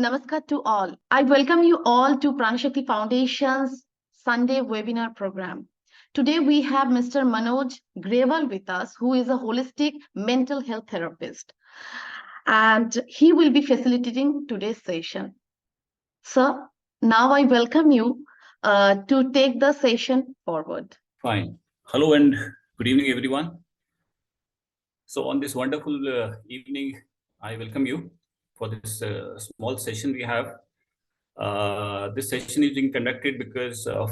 Namaskar to all. I welcome you all to Pranashakti Foundation's Sunday webinar program. Today we have Mr. Manoj Grewal with us, who is a holistic mental health therapist, and he will be facilitating today's session. Sir, now I welcome you to take the session forward. Fine. Hello and good evening, everyone. So on this wonderful evening, I welcome you for this small session we have. This session is being conducted because of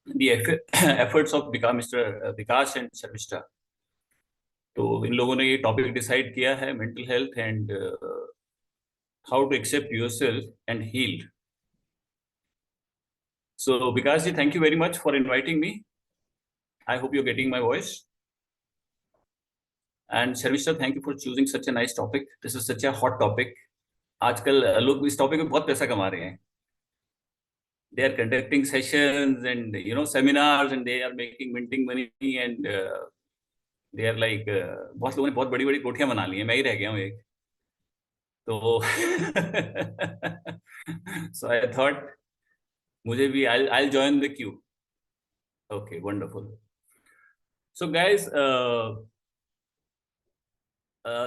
the efforts of Mr. Vikas and Sharmishta. तो इन लोगों ने ये topic decide किया है mental health and how to accept yourself and heal. So Vikas ji, thank you very much for inviting me. I hope you're getting my voice. And Sharmishta, thank you for choosing such a nice topic. This is such a hot topic. आजकल लोग इस topic में बहुत पैसा कमा रहे हैं. They are conducting sessions and seminars and they are minting money and they are like बहुत लोगों ने बहुत बड़ी-बड़ी कोठियां बना ली हैं. मैं ही रह गया हूँ एक. तो so I thought मुझे भी I'll join the queue. Okay, wonderful. So guys,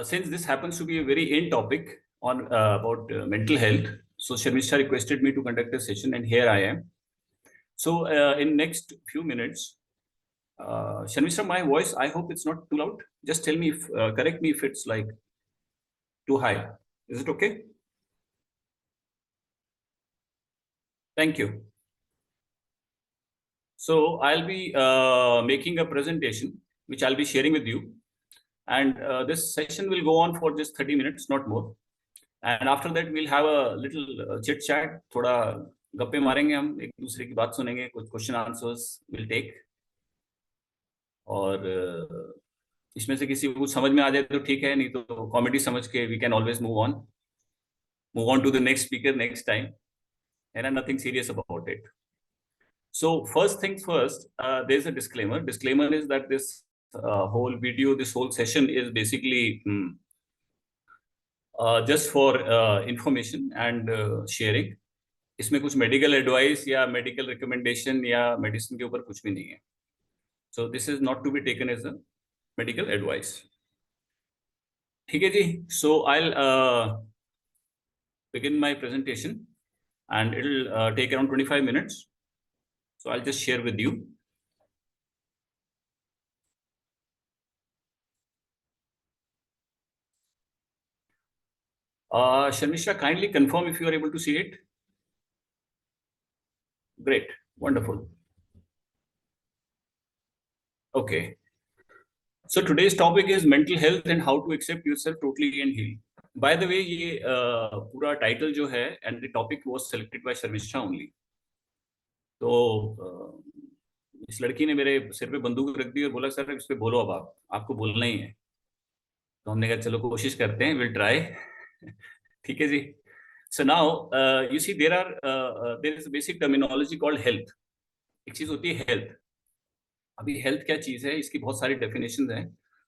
since this happens to be a very in topic on about mental health, so Sharmishta requested me to conduct a session, and here I am. So in next few minutes, Sharmishta, my voice, I hope it's not too loud. Just tell me, correct me if it's like too high. Is it okay? Thank you. So I'll be making a presentation, which I'll be sharing with you. And this session will go on for just 30 minutes, not more. And after that, we'll have a little chit chat. थोड़ा गप्पे मारेंगे हम, एक दूसरे की बात सुनेंगे, कुछ क्वेश्चन आंसर्स विल टेक. और इसमें से किसी को कुछ समझ में आ जाए तो ठीक है, नहीं तो कॉमेडी समझ के we can always move on to the next speaker next time. And nothing serious about it. So first things first, there's a disclaimer. Disclaimer is that this whole video, this whole session is basically just for information and sharing. इसमें कुछ medical advice या medical recommendation या medicine के ऊपर कुछ भी नहीं है. So this is not to be taken as a medical advice. ठीक है जी. So I'll begin my presentation and it'll take around 25 minutes. So I'll just share with you. Sharmishta, kindly confirm if you are able to see it. Great, wonderful. Okay. So today's topic is mental health and how to accept yourself totally and heal. By the way, ये पूरा title जो है and the topic was selected by Sharmishta only. तो इस लड़की ने मेरे सिर पे बंदूक रख दी और बोला सर इस पे बोलो, अब आपको बोलना ही है. तो हमने कहा चलो कोशिश करते हैं, विल ट्राई. ठीक है जी. So now you see there is a basic terminology called health. एक चीज होती है health. अभी health क्या चीज है, इसकी बहुत सारी definitions हैं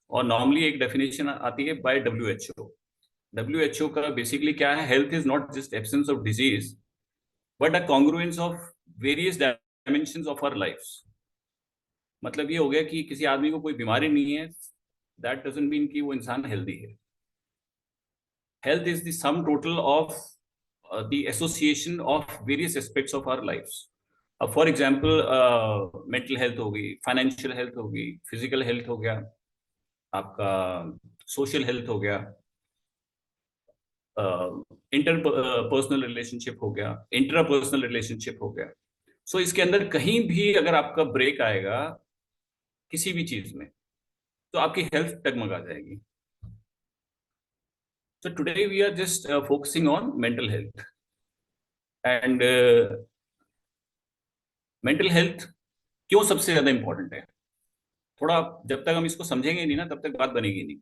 और normally एक definition आती है by WHO. WHO का basically क्या है, health is not just absence of disease but a congruence of various dimensions of our lives. मतलब ये हो गया कि किसी आदमी को कोई बीमारी नहीं है, that doesn't mean कि वो इंसान healthy है. Health is the sum total of the association of various aspects of our lives. For example, mental health हो गई, financial health हो गई, physical health हो गया, आपका social health हो गया, interpersonal relationship हो गया, intrapersonal relationship हो गया. So इसके अंदर कहीं भी अगर आपका ब्रेक आएगा किसी भी चीज में तो आपकी हेल्थ डगमगा जाएगी. So today we are just focusing on mental health. And mental health क्यों सबसे ज्यादा इंपॉर्टेंट है, थोड़ा जब तक हम इसको समझेंगे नहीं ना तब तक बात बनेगी नहीं.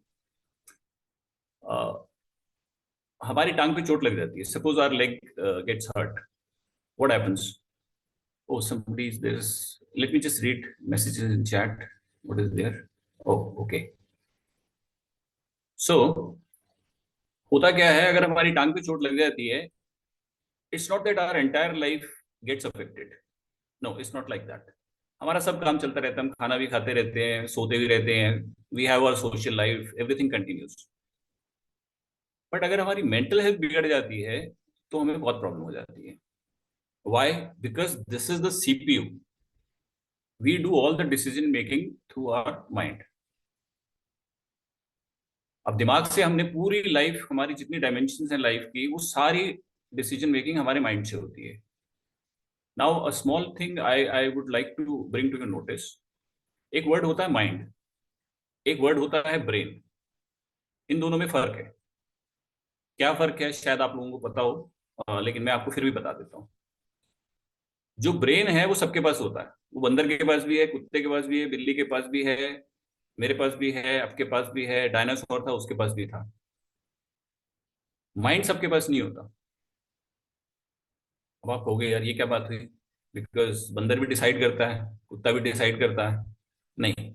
हमारी टांग पे चोट लग जाती है. Suppose our leg gets hurt, what happens? Oh, somebody is there. Let me just read messages in chat. What is there? Oh, okay. So होता क्या है, अगर हमारी टांग पे चोट लग जाती है, it's not that our entire life gets affected. No, it's not like that. हमारा सब काम चलता रहता है, हम खाना भी खाते रहते हैं, सोते भी रहते हैं, we have our social life, everything continues. But अगर हमारी मेंटल हेल्थ बिगड़ जाती है तो हमें बहुत प्रॉब्लम हो जाती है. Why? Because this is the CPU. We do all the decision making through our mind. अब दिमाग से हमने पूरी लाइफ, हमारी जितनी डायमेंशन है लाइफ की, वो सारी डिसीजन मेकिंग हमारे माइंड से होती है. Now a small thing I would like to bring to your notice. एक वर्ड होता है माइंड, एक वर्ड होता है ब्रेन. इन दोनों में फर्क है. क्या फर्क है शायद आप लोगों को पता हो, लेकिन मैं आपको फिर भी बता देता हूँ. जो ब्रेन है वो सबके पास होता है. वो बंदर के पास भी है, कुत्ते के पास भी है, बिल्ली के पास भी है, मेरे पास भी है, आपके पास भी है, डायनासोर था उसके पास भी था. माइंड सबके पास नहीं होता. अब आप कहोगे यार ये क्या बात हुई, बिकॉज बंदर भी डिसाइड करता है, कुत्ता भी डिसाइड करता है. नहीं.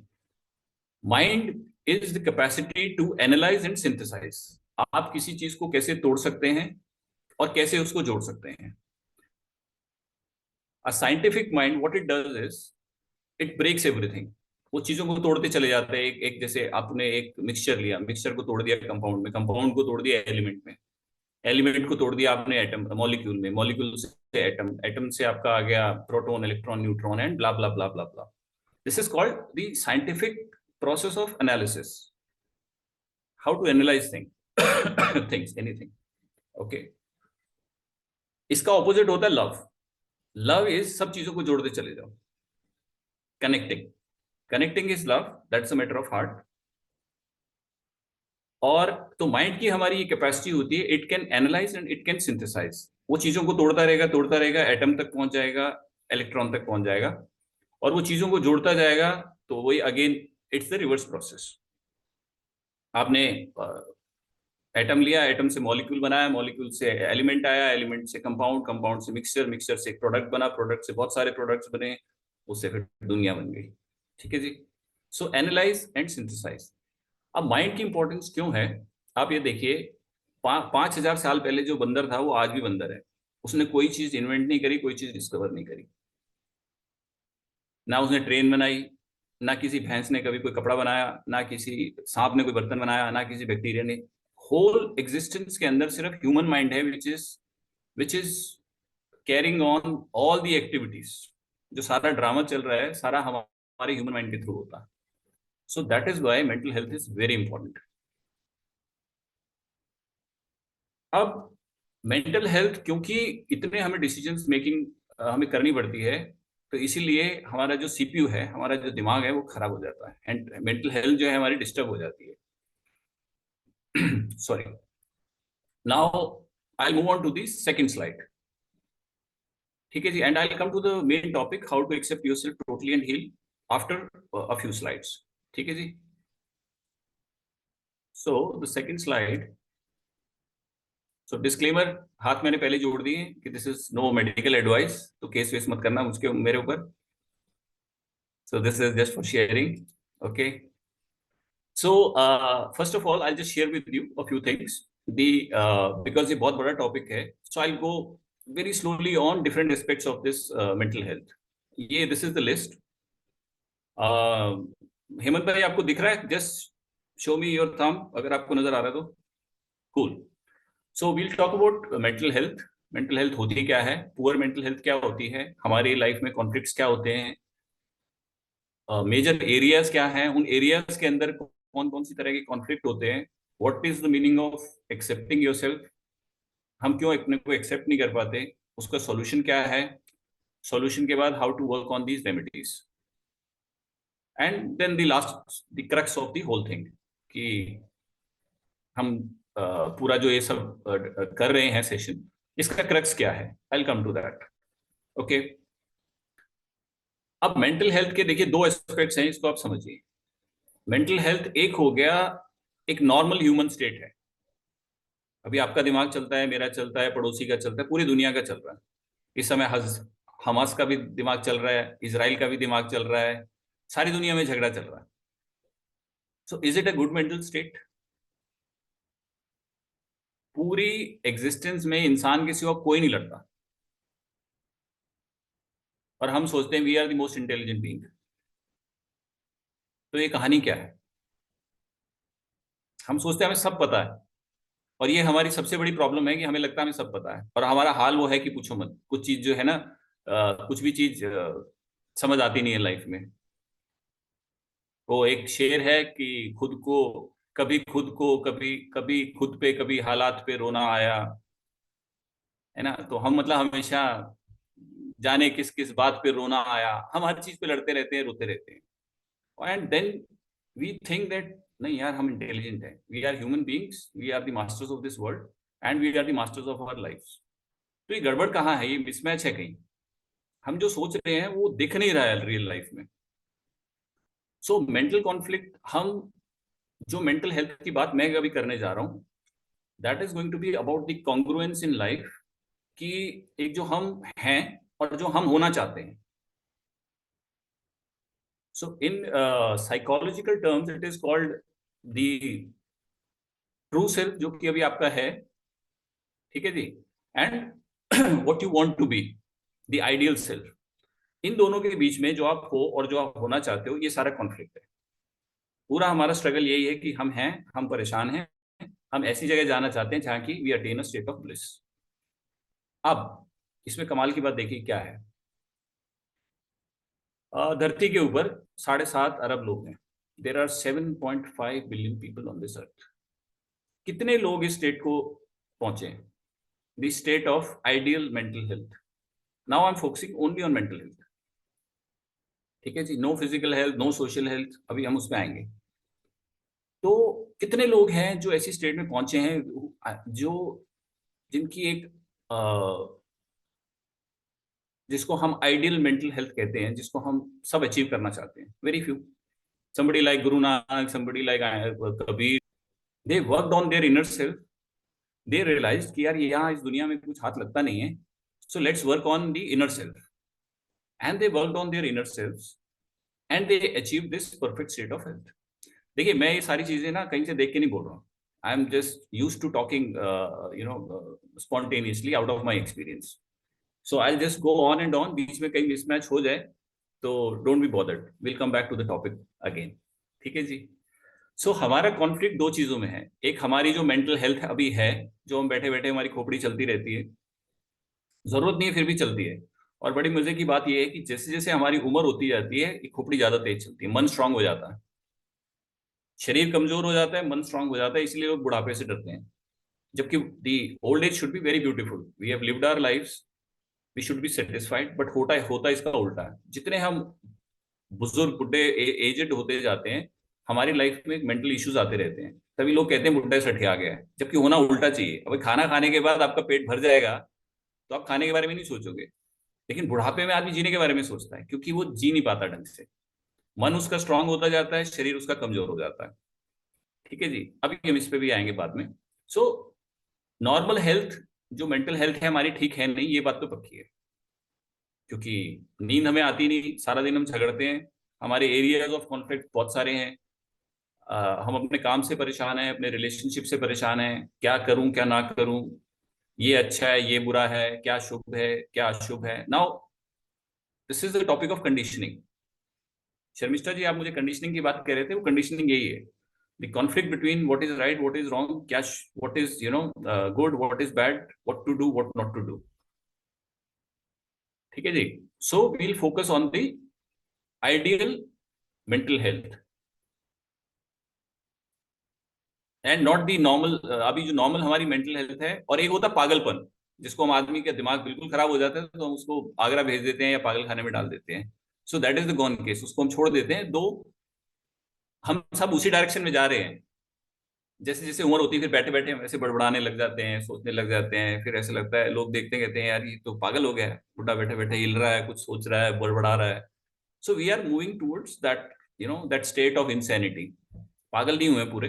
Mind is the capacity to analyse and synthesise. आप किसी चीज को कैसे तोड़ सकते हैं और कैसे उसको जोड़ सकते हैं. A scientific mind what it does is it breaks everything. वो चीजों को तोड़ते चले जाते हैं. एक एक जैसे आपने एक मिक्सचर लिया, मिक्सचर को तोड़ दिया कंपाउंड में, कंपाउंड को तोड़ दिया एलिमेंट में, एलिमेंट को तोड़ दिया आपने एटम मॉलिक्यूल में, मॉलिक्यूल से एटम, एटम से आपका आ गया proton, electron, neutron and blah blah blah blah blah. This is called the scientific process of analysis. How to analyse things anything. Okay. इसका ऑपोजिट होता है लव. लव इज सब चीजों को जोड़ते चले जाओ. Connecting. Connecting is love. That's a matter of heart. और तो माइंड की हमारी ये कैपेसिटी होती है, it can analyse and it can synthesise. वो चीजों को तोड़ता रहेगा, एटम तक पहुंच जाएगा, इलेक्ट्रॉन तक पहुंच जाएगा, और वो चीजों को जोड़ता जाएगा. तो वही again it's the reverse process. आपने एटम लिया, एटम से मॉलिक्यूल बनाया, मॉलिक्यूल से एलिमेंट आया, एलिमेंट से कंपाउंड, कंपाउंड से मिक्सचर, मिक्सचर से एक प्रोडक्ट बना, प्रोडक्ट से बहुत सारे प्रोडक्ट्स बने, उससे फिर दुनिया बन गई. ठीक है जी. सो एनालाइज एंड सिंथेसाइज. अब माइंड की इंपॉर्टेंस क्यों है, आप ये देखिए. 5,000 साल पहले जो बंदर था वो आज भी बंदर है. उसने कोई चीज इन्वेंट नहीं करी, कोई चीज डिस्कवर नहीं करी. ना उसने ट्रेन बनाई, ना किसी भैंस ने कभी कोई कपड़ा बनाया, ना किसी सांप ने कोई बर्तन बनाया, ना किसी बैक्टीरिया ने. होल एग्जिस्टेंस के अंदर सिर्फ ह्यूमन माइंड है which is carrying on all the activities. जो सारा ड्रामा चल रहा है, सारा हमारे ह्यूमन माइंड के थ्रू होता है. So that is why mental health is very important. अब मेंटल हेल्थ, क्योंकि इतने हमें डिसीजंस मेकिंग हमें करनी पड़ती है, तो इसीलिए हमारा जो सीपीयू है, हमारा जो दिमाग है, वो खराब हो जाता है, एंड मेंटल हेल्थ जो है हमारी डिस्टर्ब हो जाती है. Sorry. Now I move on to the second slide. ठीक है जी. And I come to the main topic, how to accept yourself totally and heal after a few slides. ठीक है जी. So the second slide. So disclaimer हाथ मैंने पहले जोड़ दिए कि this is no medical advice, तो केस वेस मत करना मुझके मेरे ऊपर. So this is just for sharing. Okay. So first of all I just share with you a few things. The because ये बहुत बड़ा टॉपिक है, so I go very slowly on different aspects of this mental health. ये this is the list. Hemant भाई आपको दिख रहा है? Just show me your thumb अगर आपको नजर आ रहा है तो. Cool. So we'll talk about mental health. Mental health होती क्या है, पुअर मेंटल हेल्थ क्या होती है, हमारी लाइफ में कॉन्फ्लिक्ट्स क्या होते हैं, मेजर एरियाज क्या हैं, उन एरियाज के अंदर कौन कौन सी तरह के कॉन्फ्लिक्ट होते हैं, what is the meaning of accepting yourself, हम क्यों अपने को एक्सेप्ट नहीं कर पाते, उसका सॉल्यूशन क्या है, सॉल्यूशन के बाद how to work on these remedies, and then the last the crux of the whole thing, कि हम पूरा जो ये सब कर रहे हैं सेशन, इसका क्रक्स क्या है. I will come to that. Okay. अब मेंटल हेल्थ के देखिए दो एस्पेक्ट्स हैं, इसको आप समझिए. मेंटल हेल्थ एक हो गया, एक नॉर्मल ह्यूमन स्टेट है. अभी आपका दिमाग चलता है, मेरा चलता है, पड़ोसी का चलता है, पूरी दुनिया का चल रहा है. इस समय हमास का भी दिमाग चल रहा है, इजराइल का भी दिमाग चल रहा है, सारी दुनिया में झगड़ा चल रहा है. So is it a good mental state? पूरी एग्जिस्टेंस में इंसान के सिवा कोई नहीं लड़ता, और हम सोचते हैं we are the most intelligent being. तो ये कहानी क्या है? हम सोचते हैं हमें सब पता है, और ये हमारी सबसे बड़ी प्रॉब्लम है कि हमें लगता है हमें सब पता है, और हमारा हाल वो है कि पूछो मत। कुछ चीज जो है ना, कुछ भी चीज समझ आती नहीं है लाइफ में। वो एक शेर है कि खुद को कभी कभी खुद पे, कभी हालात पे रोना आया, है ना। तो हम मतलब हमेशा जाने किस किस बात पे रोना आया, हम हर चीज पे लड़ते रहते हैं, रोते रहते हैं, and then we think that नहीं यार हम इंटेलिजेंट हैं, we are human beings, we are the masters of this world, and we are the masters of our life. तो ये गड़बड़ कहाँ है? ये मिसमैच है कहीं। हम जो सोच रहे हैं वो दिख नहीं रहा है रियल लाइफ में। सो मेंटल कॉन्फ्लिक्ट, हम जो मेंटल हेल्थ की बात मैं अभी करने जा रहा हूँ, that is going to be about the congruence in life, कि एक जो हम हैं और जो हम होना चाहते हैं। So in psychological terms it is called the true self, जो कि अभी आपका है, ठीक है जी, and what you want to be, the ideal self. इन दोनों के बीच में जो आप हो और जो आप होना चाहते हो, ये सारा कॉन्फ्लिक्ट है। पूरा हमारा स्ट्रगल यही है कि हम हैं, हम परेशान हैं, हम ऐसी जगह जाना चाहते हैं जहां की we attain a state of bliss. अब इसमें कमाल की बात देखिए क्या है। धरती के ऊपर 7.5 अरब लोग हैं। There are 7.5 billion people on this earth. कितने लोग इस स्टेट को पहुंचे हैं? The state of ideal mental health. Now I am focusing only on mental health, ठीक है जी। No physical health, no social health, अभी हम उसमें आएंगे। तो कितने लोग हैं जो ऐसी स्टेट में पहुंचे हैं, जो जिनकी एक जिसको हम आइडियल मेंटल हेल्थ कहते हैं, जिसको हम सब अचीव करना चाहते हैं? Very few. somebody like Guru Nanak, somebody like Kabir, they worked on their inner self. They realized कि यार यहाँ इस दुनिया में कुछ हाथ लगता नहीं है, so let's work on the inner self, and they worked on their inner selves and they achieved this perfect state of health. देखिए मैं ये सारी चीजें ना कहीं से देख के नहीं बोल रहा हूँ। I am just use to talking spontaneously out of my experience. So I just go on and on, बीच में कहीं मिसमैच हो जाए तो don't be bothered, will come back to the topic again, ठीक है जी। हमारा कॉन्फ्लिक्ट दो चीजों में है। एक हमारी जो मेंटल हेल्थ अभी है, जो हम बैठे बैठे हमारी खोपड़ी चलती रहती है, जरूरत नहीं है फिर भी चलती है। और बड़ी मजे की बात यह है कि जैसे जैसे हमारी उम्र होती जाती है, ये खोपड़ी ज्यादा तेज चलती है, मन स्ट्रांग हो जाता है। शरीर कमजोर हो जाता है, मन स्ट्रांग हो जाता है, इसलिए लोग बुढ़ापे से डरते हैं। जबकि the old age should be very beautiful, we have lived our lives, we should be satisfied. But होता होता इसका उल्टा है। जितने हम बुजुर्ग, बुढ़े, एजेड होते जाते हैं, हमारी लाइफ में मेंटल इश्यूज आते रहते हैं। तभी लोग कहते हैं बुढ़ा सठिया गया है, जबकि होना उल्टा चाहिए। अब खाना खाने के बाद आपका पेट भर जाएगा तो आप खाने के बारे में नहीं सोचोगे, लेकिन बुढ़ापे में आदमी जीने के बारे में सोचता है, क्योंकि वो जी नहीं पाता ढंग से। मन उसका स्ट्रांग होता जाता है, शरीर उसका कमजोर हो जाता है, ठीक है जी। अभी हम इस पे भी आएंगे बाद में। सो नॉर्मल हेल्थ, जो मेंटल हेल्थ है हमारी, ठीक है नहीं, ये बात तो पक्की है। क्योंकि नींद हमें आती नहीं, सारा दिन हम झगड़ते हैं, हमारे एरियाज ऑफ कॉन्फ्लिक्ट बहुत सारे हैं। हम अपने काम से परेशान हैं, अपने रिलेशनशिप से परेशान हैं, क्या करूं क्या ना करूं, ये अच्छा है ये बुरा है, क्या शुभ है क्या अशुभ है। Now this is the topic of conditioning. Sharmishtha ji, आप मुझे कंडीशनिंग की बात कह रहे थे, वो कंडीशनिंग यही है, the conflict between what is right, what is wrong, क्या what is good, what is bad, what to do, what not to do, ठीक है जी। So we'll focus on the ideal mental health and not the normal. अभी जो normal हमारी mental health है, और एक होता है पागलपन, जिसको हम, आदमी का दिमाग बिल्कुल खराब हो जाता है तो हम उसको आगरा भेज देते हैं या पागल खाने में डाल देते हैं। सो that is the gone case, उसको हम छोड़ देते हैं। दो हम सब उसी डायरेक्शन में जा रहे हैं। जैसे जैसे उम्र होती है, फिर बैठे बैठे हम ऐसे बड़बड़ाने लग जाते हैं, सोचने लग जाते हैं, फिर ऐसे लगता है, लोग देखते हैं कहते हैं यार ये तो पागल हो गया है, बुढ़ा बैठे बैठे हिल रहा है, कुछ सोच रहा है, बड़बड़ा रहा है। So we are moving towards that, that state of insanity. पागल नहीं हुए पूरे,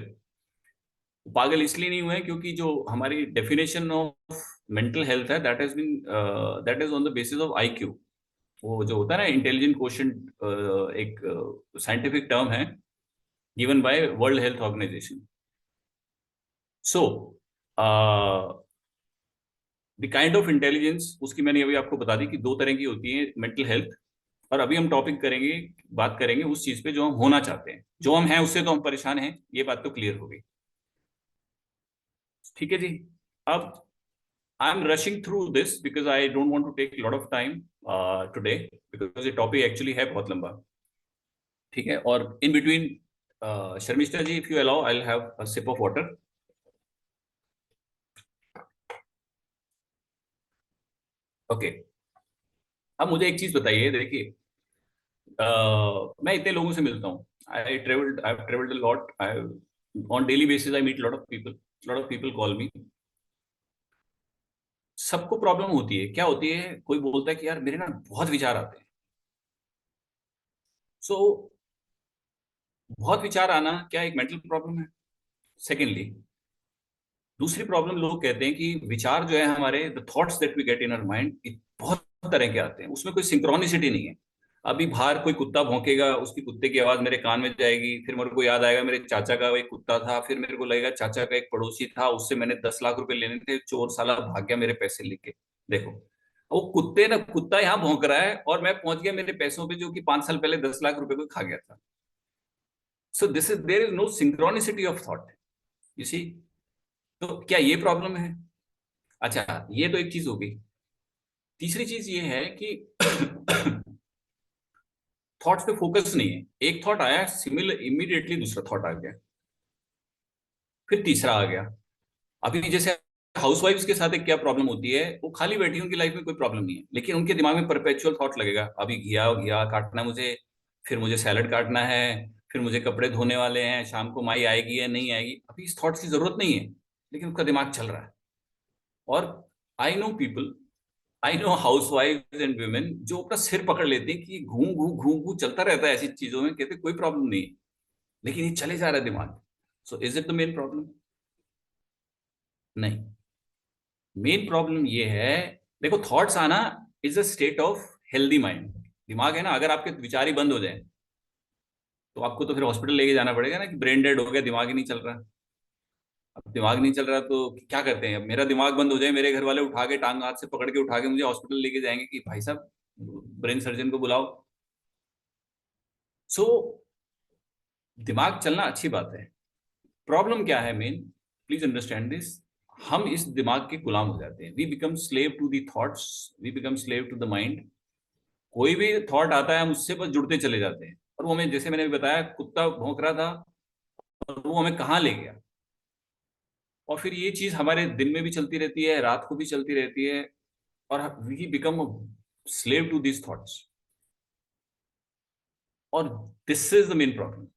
पागल इसलिए नहीं हुए क्योंकि जो हमारी डेफिनेशन ऑफ मेंटल हेल्थ है, that is on the basis of IQ. वो जो होता है ना इंटेलिजेंट क्वोशिएंट, एक साइंटिफिक टर्म है given by World Health Organization. So the kind of intelligence उसकी मैंने अभी आपको बता दी कि दो तरह की होती है मेंटल हेल्थ। और अभी हम टॉपिक करेंगे, बात करेंगे उस चीज पे जो हम होना चाहते हैं। जो हम हैं उससे तो हम परेशान हैं, ये बात तो क्लियर हो गई। ठीक है जी। अब I am rushing through this because I don't want to take lot of time today, because ये टॉपिक एक्चुअली है बहुत लंबा। ठीक है, और in between Sharmishtha ji, if you allow, I will have a sip of water. Okay. अब मुझे एक चीज बताइए, देखिए, मैं इतने लोगों से मिलता हूँ। I travelled a lot. I on daily basis I meet lot of people call me. सबको प्रॉब्लम होती है, क्या होती है? कोई बोलता है कि यार मेरे ना बहुत विचार आते हैं। सो बहुत विचार आना क्या एक मेंटल प्रॉब्लम है? सेकेंडली, दूसरी प्रॉब्लम, लोग कहते हैं कि विचार जो है हमारे, the thoughts that we get in our mind, बहुत तरह के आते हैं, उसमें कोई सिंक्रोनिसिटी नहीं है। अभी बाहर कोई कुत्ता भौंकेगा, उसकी कुत्ते की आवाज मेरे कान में जाएगी, फिर मेरे को याद आएगा मेरे चाचा का एक कुत्ता था, फिर मेरे को लगेगा चाचा का एक पड़ोसी था, उससे मैंने 10 लाख रुपए लेने थे, चोर साला भाग गया मेरे पैसे लेके। देखो, वो कुत्ते ना, कुत्ता यहाँ भौंक रहा है और मैं पहुंच गया मेरे पैसों पे, जो कि 5 साल पहले 10 लाख रुपए को खा गया था। So this is, there is no synchronicity of thought. You see. तो क्या ये प्रॉब्लम है? अच्छा, ये तो एक चीज हो गई। तीसरी चीज ये है कि थॉट्स पे फोकस नहीं है। एक थॉट आया, सिमिलर इमीडिएटली दूसरा थॉट आ गया, फिर तीसरा आ गया। अभी जैसे हाउसवाइफ्स के साथ एक क्या प्रॉब्लम होती है, वो खाली बैठी, उनकी लाइफ में कोई प्रॉब्लम नहीं है, लेकिन उनके दिमाग में परपेचुअल थॉट लगेगा, अभी घिया घिया काटना है मुझे, फिर मुझे सैलड काटना है, फिर मुझे कपड़े धोने वाले हैं, शाम को माई आएगी या नहीं आएगी। अभी इस थॉट्स की जरूरत नहीं है, लेकिन उसका दिमाग चल रहा है। और I know people, I know house wife and women जो अपना सिर पकड़ लेते हैं कि घूम घूम चलता रहता है ऐसी चीजों में, कहते कोई प्रॉब्लम नहीं है, लेकिन ये चले जा रहा है दिमाग। So is it the main problem? नहीं। मेन प्रॉब्लम ये है, देखो, थॉट्स आना is a state of healthy mind. दिमाग है ना, अगर आपके विचार ही बंद हो जाए तो आपको तो फिर हॉस्पिटल लेके जाना पड़ेगा ना, कि ब्रेन डेड हो गया, दिमाग ही नहीं चल रहा। अब दिमाग नहीं चल रहा तो क्या करते हैं? अब मेरा दिमाग बंद हो जाए, मेरे घर वाले उठा के, टांग हाथ से पकड़ के उठा के मुझे हॉस्पिटल लेके जाएंगे कि भाई साहब ब्रेन सर्जन को बुलाओ। सो दिमाग चलना अच्छी बात है। प्रॉब्लम क्या है मेन? Please understand this. हम इस दिमाग के गुलाम हो जाते हैं। We become slave to the thoughts, we become slave to the mind. कोई भी थॉट आता है, हम उससे बस जुड़ते चले जाते हैं, और वो हमें, जैसे मैंने अभी बताया, कुत्ता भौंक रहा था और वो हमें कहाँ ले गया। और फिर ये चीज हमारे दिन में भी चलती रहती है, रात को भी चलती रहती है, और we become slave to this thoughts. और this is the main problem.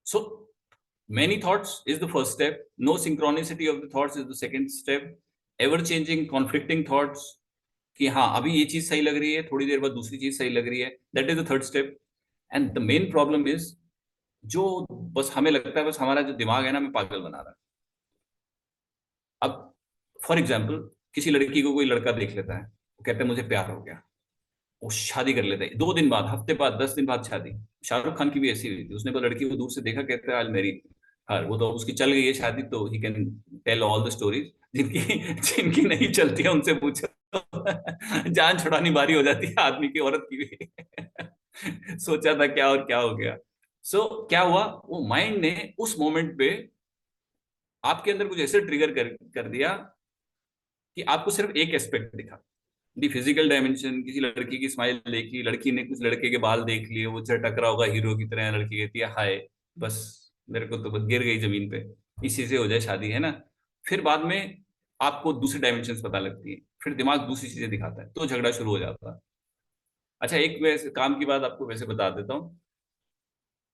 So many thoughts is the first step, no synchronicity of the thoughts is the second step, ever changing conflicting thoughts, कि हाँ अभी ये चीज सही लग रही है, थोड़ी देर बाद दूसरी चीज सही लग रही है, that is the third step. And the main problem is, जो बस हमें लगता है बस हमारा जो दिमाग है ना, हमें पागल बना रहा है। अब फॉर एग्जाम्पल, किसी लड़की को कोई लड़का देख लेता है, वो कहता है मुझे प्यार हो गया, वो शादी कर लेते हैं, 2 दिन बाद, हफ्ते बाद, 10 दिन बाद शादी। शाहरुख खान की भी ऐसी हुई थी, उसने वो लड़की को दूर से देखा, कहता है आई मैरी हर, वो तो उसकी चल गई है शादी, तो he can tell all the stories. जिनकी जिनकी नहीं चलती है उनसे पूछो। जान छुड़ानी बारी हो जाती है आदमी की, औरत की भी। सोचा था क्या और क्या हो गया। क्या हुआ, वो माइंड ने उस मोमेंट पे आपके अंदर कुछ ऐसे ट्रिगर कर दिया कि आपको सिर्फ एक एस्पेक्ट दिखा, दी फिजिकल डायमेंशन। किसी लड़की की स्माइल देखी, लड़की ने कुछ लड़के के बाल देख लिए, वो झटक रहा होगा हीरो की तरह, लड़की कहती है हाय, बस मेरे को तो बस गिर गई जमीन पे, इसी से हो जाए शादी, है ना। फिर बाद में आपको दूसरी डायमेंशन पता लगती है, फिर दिमाग दूसरी चीजें दिखाता है, तो झगड़ा शुरू हो जाता है। अच्छा, एक वैसे काम की बात आपको वैसे बता देता हूँ।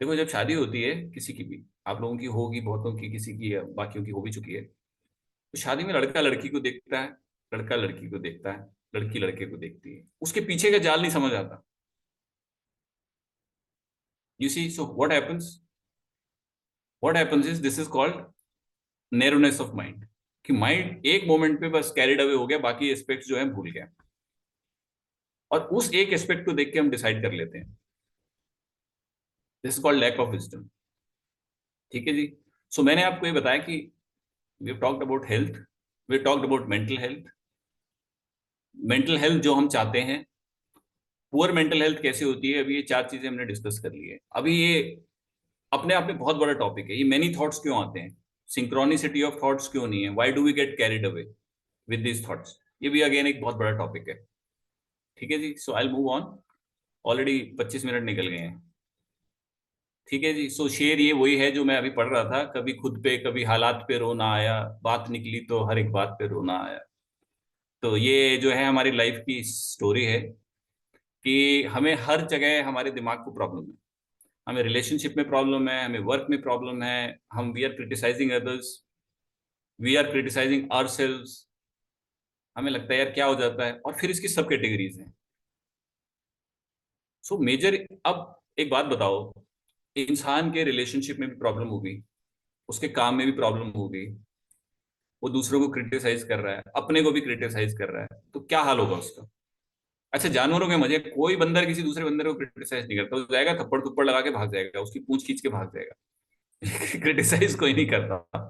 देखो, जब शादी होती है किसी की भी, आप लोगों की होगी, बहुतों की, किसी की बाकियों की हो भी चुकी है, तो शादी में लड़का लड़की को देखता है, लड़का लड़की को देखता है, लड़की लड़के को देखती है, उसके पीछे का जाल नहीं समझ आता। You see, so what happens is, this is called narrowness of mind. कि माइंड एक मोमेंट पे बस कैरिड अवे हो गया, बाकी एस्पेक्ट्स जो है भूल गया, और उस एक एस्पेक्ट को देख के हम डिसाइड कर लेते हैं। This is called lack of wisdom. ठीक है जी। सो मैंने आपको ये बताया कि we talked about health, we talked about mental health. Mental health जो हम चाहते हैं, पुअर मेंटल हेल्थ कैसे होती है, अभी ये चार चीजें हमने डिस्कस कर ली है। अभी ये अपने आप में बहुत बड़ा टॉपिक है, ये मैनी थॉट्स क्यों आते हैं, सिंक्रोनिसिटी ऑफ थॉट्स क्यों नहीं है, why do we get carried away with this thoughts, ये भी अगेन एक बहुत बड़ा टॉपिक है। ठीक है जी, so I move on. Already 25 minute निकल गए हैं। ठीक है जी, सो शेर ये वही है जो मैं अभी पढ़ रहा था, कभी खुद पे कभी हालात पे रोना आया, बात निकली तो हर एक बात पे रोना आया। तो ये जो है हमारी लाइफ की स्टोरी है कि हमें हर जगह हमारे दिमाग को प्रॉब्लम है। हमें रिलेशनशिप में प्रॉब्लम है, हमें वर्क में प्रॉब्लम है, हम we are criticising others, we are criticising ourselves. हमें लगता है यार क्या हो जाता है, और फिर इसकी सब कैटेगरीज हैं। सो मेजर, अब एक बात बताओ, इंसान के रिलेशनशिप में भी प्रॉब्लम होगी, उसके काम में भी प्रॉब्लम होगी, वो दूसरों को क्रिटिसाइज कर रहा है, अपने को भी क्रिटिसाइज कर रहा है, तो क्या हाल होगा उसका। अच्छा, जानवरों के मजे, कोई बंदर किसी दूसरे बंदर को क्रिटिसाइज नहीं करता, वो जाएगा थप्पड़ थप्पड़ लगा के भाग जाएगा, उसकी पूंछ खींच के भाग जाएगा। क्रिटिसाइज कोई नहीं करता।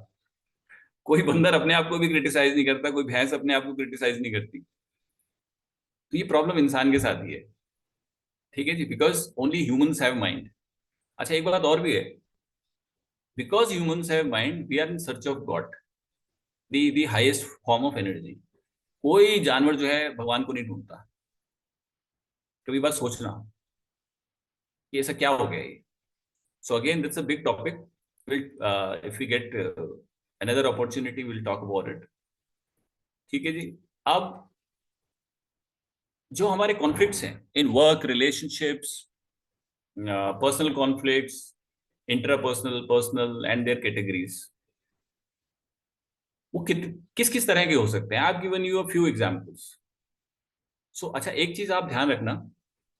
कोई बंदर अपने आप को भी क्रिटिसाइज नहीं करता, कोई भैंस अपने आप को क्रिटिसाइज नहीं करती। तो ये प्रॉब्लम इंसान के साथ ही है। ठीक है जी, because only humans have mind. अच्छा, एक बात और भी है, because humans have mind we are in search of God, the highest form of energy. कोई जानवर जो है भगवान को नहीं ढूंढता। कभी बात सोचना कि ऐसा क्या हो गया ये। So again that's a big topic, will if we get another opportunity will talk about it. ठीक है जी। अब जो हमारे कॉन्फ्लिक्ट्स हैं in work, relationships, personal conflicts, interpersonal, personal and their categories, वो किस किस तरह के हो सकते हैं। I have given you a few examples. So अच्छा, एक चीज आप ध्यान रखना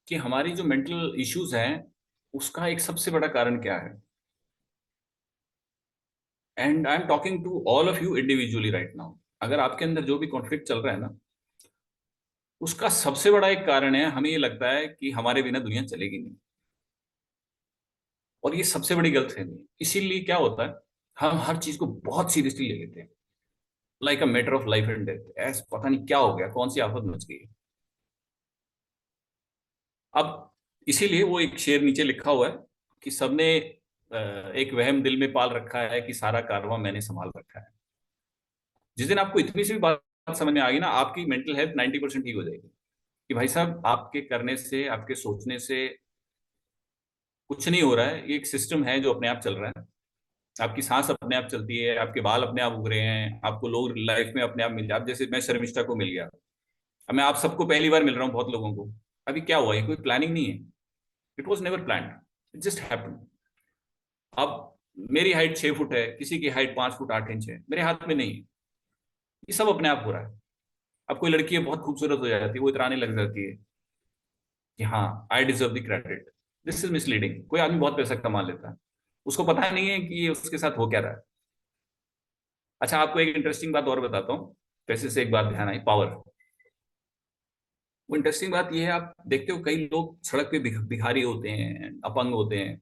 कि हमारी जो मेंटल इश्यूज हैं उसका एक सबसे बड़ा कारण क्या है। And I am talking to all of you individually right now. अगर आपके अंदर जो भी कॉन्फ्लिक्ट चल रहा है ना, उसका सबसे बड़ा एक कारण है, हमें ये लगता है कि हमारे बिना दुनिया चलेगी नहीं। और ये सबसे बड़ी गलतफहमी है। इसीलिए क्या होता है, हम हर चीज को बहुत सीरियसली ले लेते हैं, like a matter of life and death. ऐसा पता नहीं क्या हो गया, कौन सी आफत मच गई। अब इसीलिए वो एक शेर नीचे लिखा हुआ है कि सबने एक वहम दिल में पाल रखा है कि सारा कारवां मैंने संभाल रखा है। जिस दिन आपको इतनी सी भी बात समझ में आ गई ना, आपकी मेंटल हेल्थ 90% ठीक हो जाएगी कि भाई साहब, आपके करने से, आपके सोचने से कुछ नहीं हो रहा है। ये एक सिस्टम है जो अपने आप चल रहा है। आपकी सांस अपने आप चलती है, आपके बाल अपने आप उग रहे हैं, आपको लोग लाइफ में अपने आप मिल जाए। अब जैसे मैं शर्मिष्ठा को मिल गया, अब मैं आप सबको पहली बार मिल रहा हूँ, बहुत लोगों को। अभी क्या हुआ, ये कोई प्लानिंग नहीं है, it was never plan, it just happen. अब मेरी हाइट 6 फुट है, किसी की हाइट 5 फुट 8 इंच है, मेरे हाथ में नहीं है। ये सब अपने आप हो रहा है। अब कोई लड़की है बहुत खूबसूरत हो जाती है, वो इतराने लग जाती है कि हाँ, I deserve the credit. This is misleading. कोई आदमी बहुत पैसा कमा लेता है, उसको पता नहीं है कि ये उसके साथ हो क्या रहा है। अच्छा, आपको एक इंटरेस्टिंग बात और बताता हूँ। पैसे से एक बात ध्यान आई, पावर। वो इंटरेस्टिंग बात ये है, आप देखते हो कई लोग सड़क पे भिखारी होते हैं, अपंग होते हैं।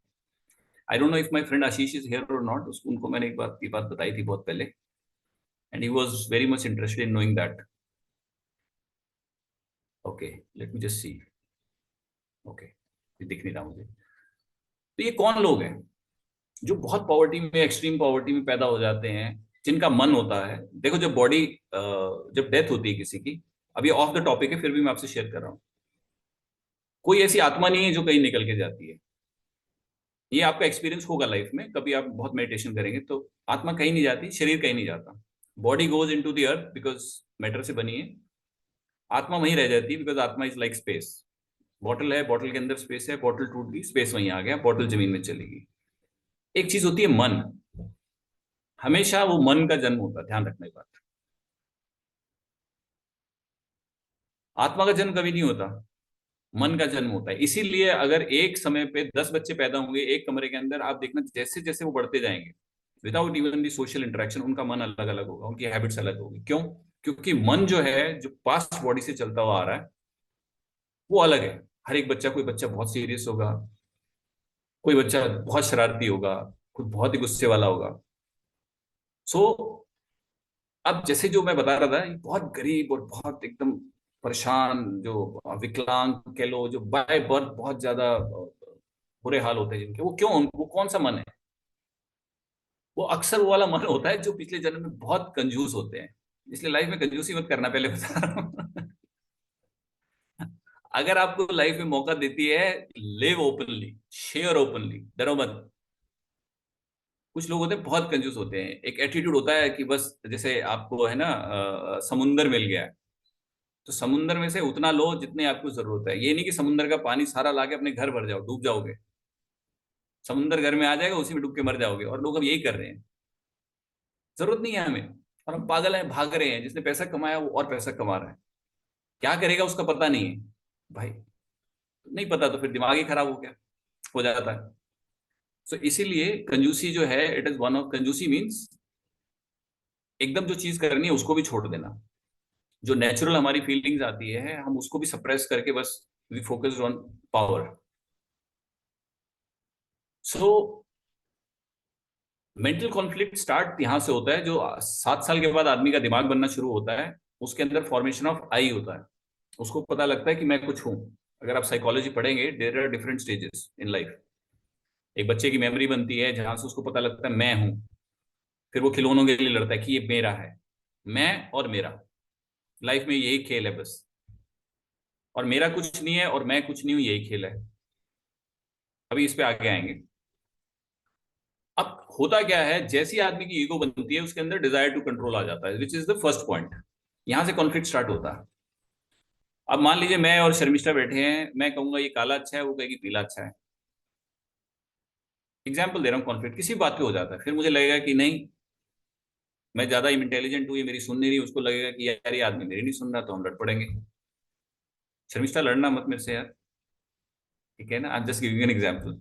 I don't know if my friend Ashish is here और नॉट। उसको, उनको मैंने एक बात की बात बताई थी बहुत पहले, and he was very much interested in knowing that. Okay, let me just see. Okay, ये दिख नहीं रहा मुझे। तो ये कौन लोग हैं जो बहुत पॉवर्टी में, एक्सट्रीम पॉवर्टी में पैदा हो जाते हैं, जिनका मन होता है। देखो, जब बॉडी, जब डेथ होती है किसी की, अब ये ऑफ द टॉपिक है फिर भी मैं आपसे शेयर कर रहा हूँ, कोई ऐसी आत्मा नहीं है जो कहीं निकल के जाती है। ये आपका एक्सपीरियंस होगा लाइफ में, कभी आप बहुत मेडिटेशन करेंगे तो आत्मा कहीं नहीं जाती, शरीर कहीं नहीं जाता। Body goes into the earth because matter से बनी है। आत्मा वहीं रह जाती है बिकॉज आत्मा इज लाइक स्पेस। बॉटल है, बॉटल के अंदर स्पेस है, बॉटल टूट गई, स्पेस वहीं आ गया, बॉटल जमीन में चली गई। एक चीज होती है मन, हमेशा वो मन का जन्म होता है, ध्यान रखने की बात। आत्मा का जन्म कभी नहीं होता, मन का जन्म होता है। इसीलिए अगर एक समय पे 10 बच्चे पैदा होंगे एक कमरे के अंदर, आप देखना जैसे जैसे वो बढ़ते जाएंगे, without even the social interaction, उनका मन अलग अलग होगा, उनकी हैबिट्स अलग होगी। क्यों? क्योंकि मन जो है, जो पास्ट बॉडी से चलता हुआ आ रहा है, वो अलग है। हर एक बच्चा, कोई बच्चा बहुत सीरियस होगा, कोई बच्चा बहुत शरारती होगा, कोई बहुत ही गुस्से वाला होगा। सो अब जैसे जो मैं बता रहा था, ये बहुत गरीब और बहुत एकदम परेशान, जो विकलांग कह लो, जो बाय बर्थ बहुत ज्यादा बुरे हाल होते हैं जिनके, वो क्यों, वो कौन सा मन है? वो अक्सर वो वाला मन होता है जो पिछले जन्म में बहुत कंजूस होते हैं। इसलिए लाइफ में कंजूसी मत करना, पहले बता रहा हूँ। अगर आपको लाइफ में मौका देती है, लिव ओपनली, शेयर ओपनली, डरो मत। कुछ लोग होते हैं बहुत कंजूस होते हैं, एक एटीट्यूड होता है कि बस जैसे आपको है ना समुंदर मिल गया है, तो समुंदर में से उतना लो जितने आपको जरूरत है। ये नहीं कि समुंदर का पानी सारा लाके अपने घर भर जाओ, डूब जाओगे। समुंदर घर में आ जाएगा, उसी में डूब के मर जाओगे। और लोग अब यही कर रहे हैं, जरूरत नहीं है हमें, और हम पागल हैं, भाग रहे हैं। जिसने पैसा कमाया वो और पैसा कमा रहा है, क्या करेगा उसका पता नहीं है भाई। नहीं पता तो फिर दिमाग ही खराब हो जाता है। सो इसीलिए कंजूसी जो है, इट इज वन ऑफ, कंजूसी मीन्स एकदम जो चीज करनी है उसको भी छोड़ देना। जो नेचुरल हमारी फीलिंग्स आती है, हम उसको भी सप्रेस करके बस we focus on power. So mental conflict start यहां से होता है, जो 7 साल के बाद आदमी का दिमाग बनना शुरू होता है। उसके अंदर फॉर्मेशन ऑफ आई होता है। उसको पता लगता है कि मैं कुछ हूं। अगर आप साइकोलॉजी पढ़ेंगे, there are different stages in life. एक बच्चे की मेमोरी बनती है जहां से उसको पता लगता है मैं हूं। फिर वो खिलौनों के लिए लड़ता है कि ये मेरा है, मैं और मेरा। लाइफ में यही खेल है बस, और मेरा कुछ नहीं है और मैं कुछ नहीं हूं, यही खेल है। अभी इस पे आगे आएंगे। अब होता क्या है, जैसी आदमी की ईगो बनती है, उसके अंदर डिजायर टू कंट्रोल आ जाता है, which is the first point. यहां से कॉन्फ्लिक्ट स्टार्ट होता है। अब मान लीजिए मैं और शर्मिष्ठा बैठे हैं, मैं कहूंगा ये काला अच्छा है, वो कहेगी पीला अच्छा है। एग्जाम्पल दे रहा हूँ, कॉन्फ्लिक्ट किसी बात पे हो जाता है। फिर मुझे लगेगा कि नहीं, मैं ज्यादा इंटेलिजेंट हूँ, ये मेरी सुन नहीं रही। उसको लगेगा कि यार ये आदमी मेरी नहीं सुन रहा, तो हम लड़ पड़ेंगे। शर्मिष्ठा लड़ना मत मेरे से यार, ठीक है ना? आई am just giving an example.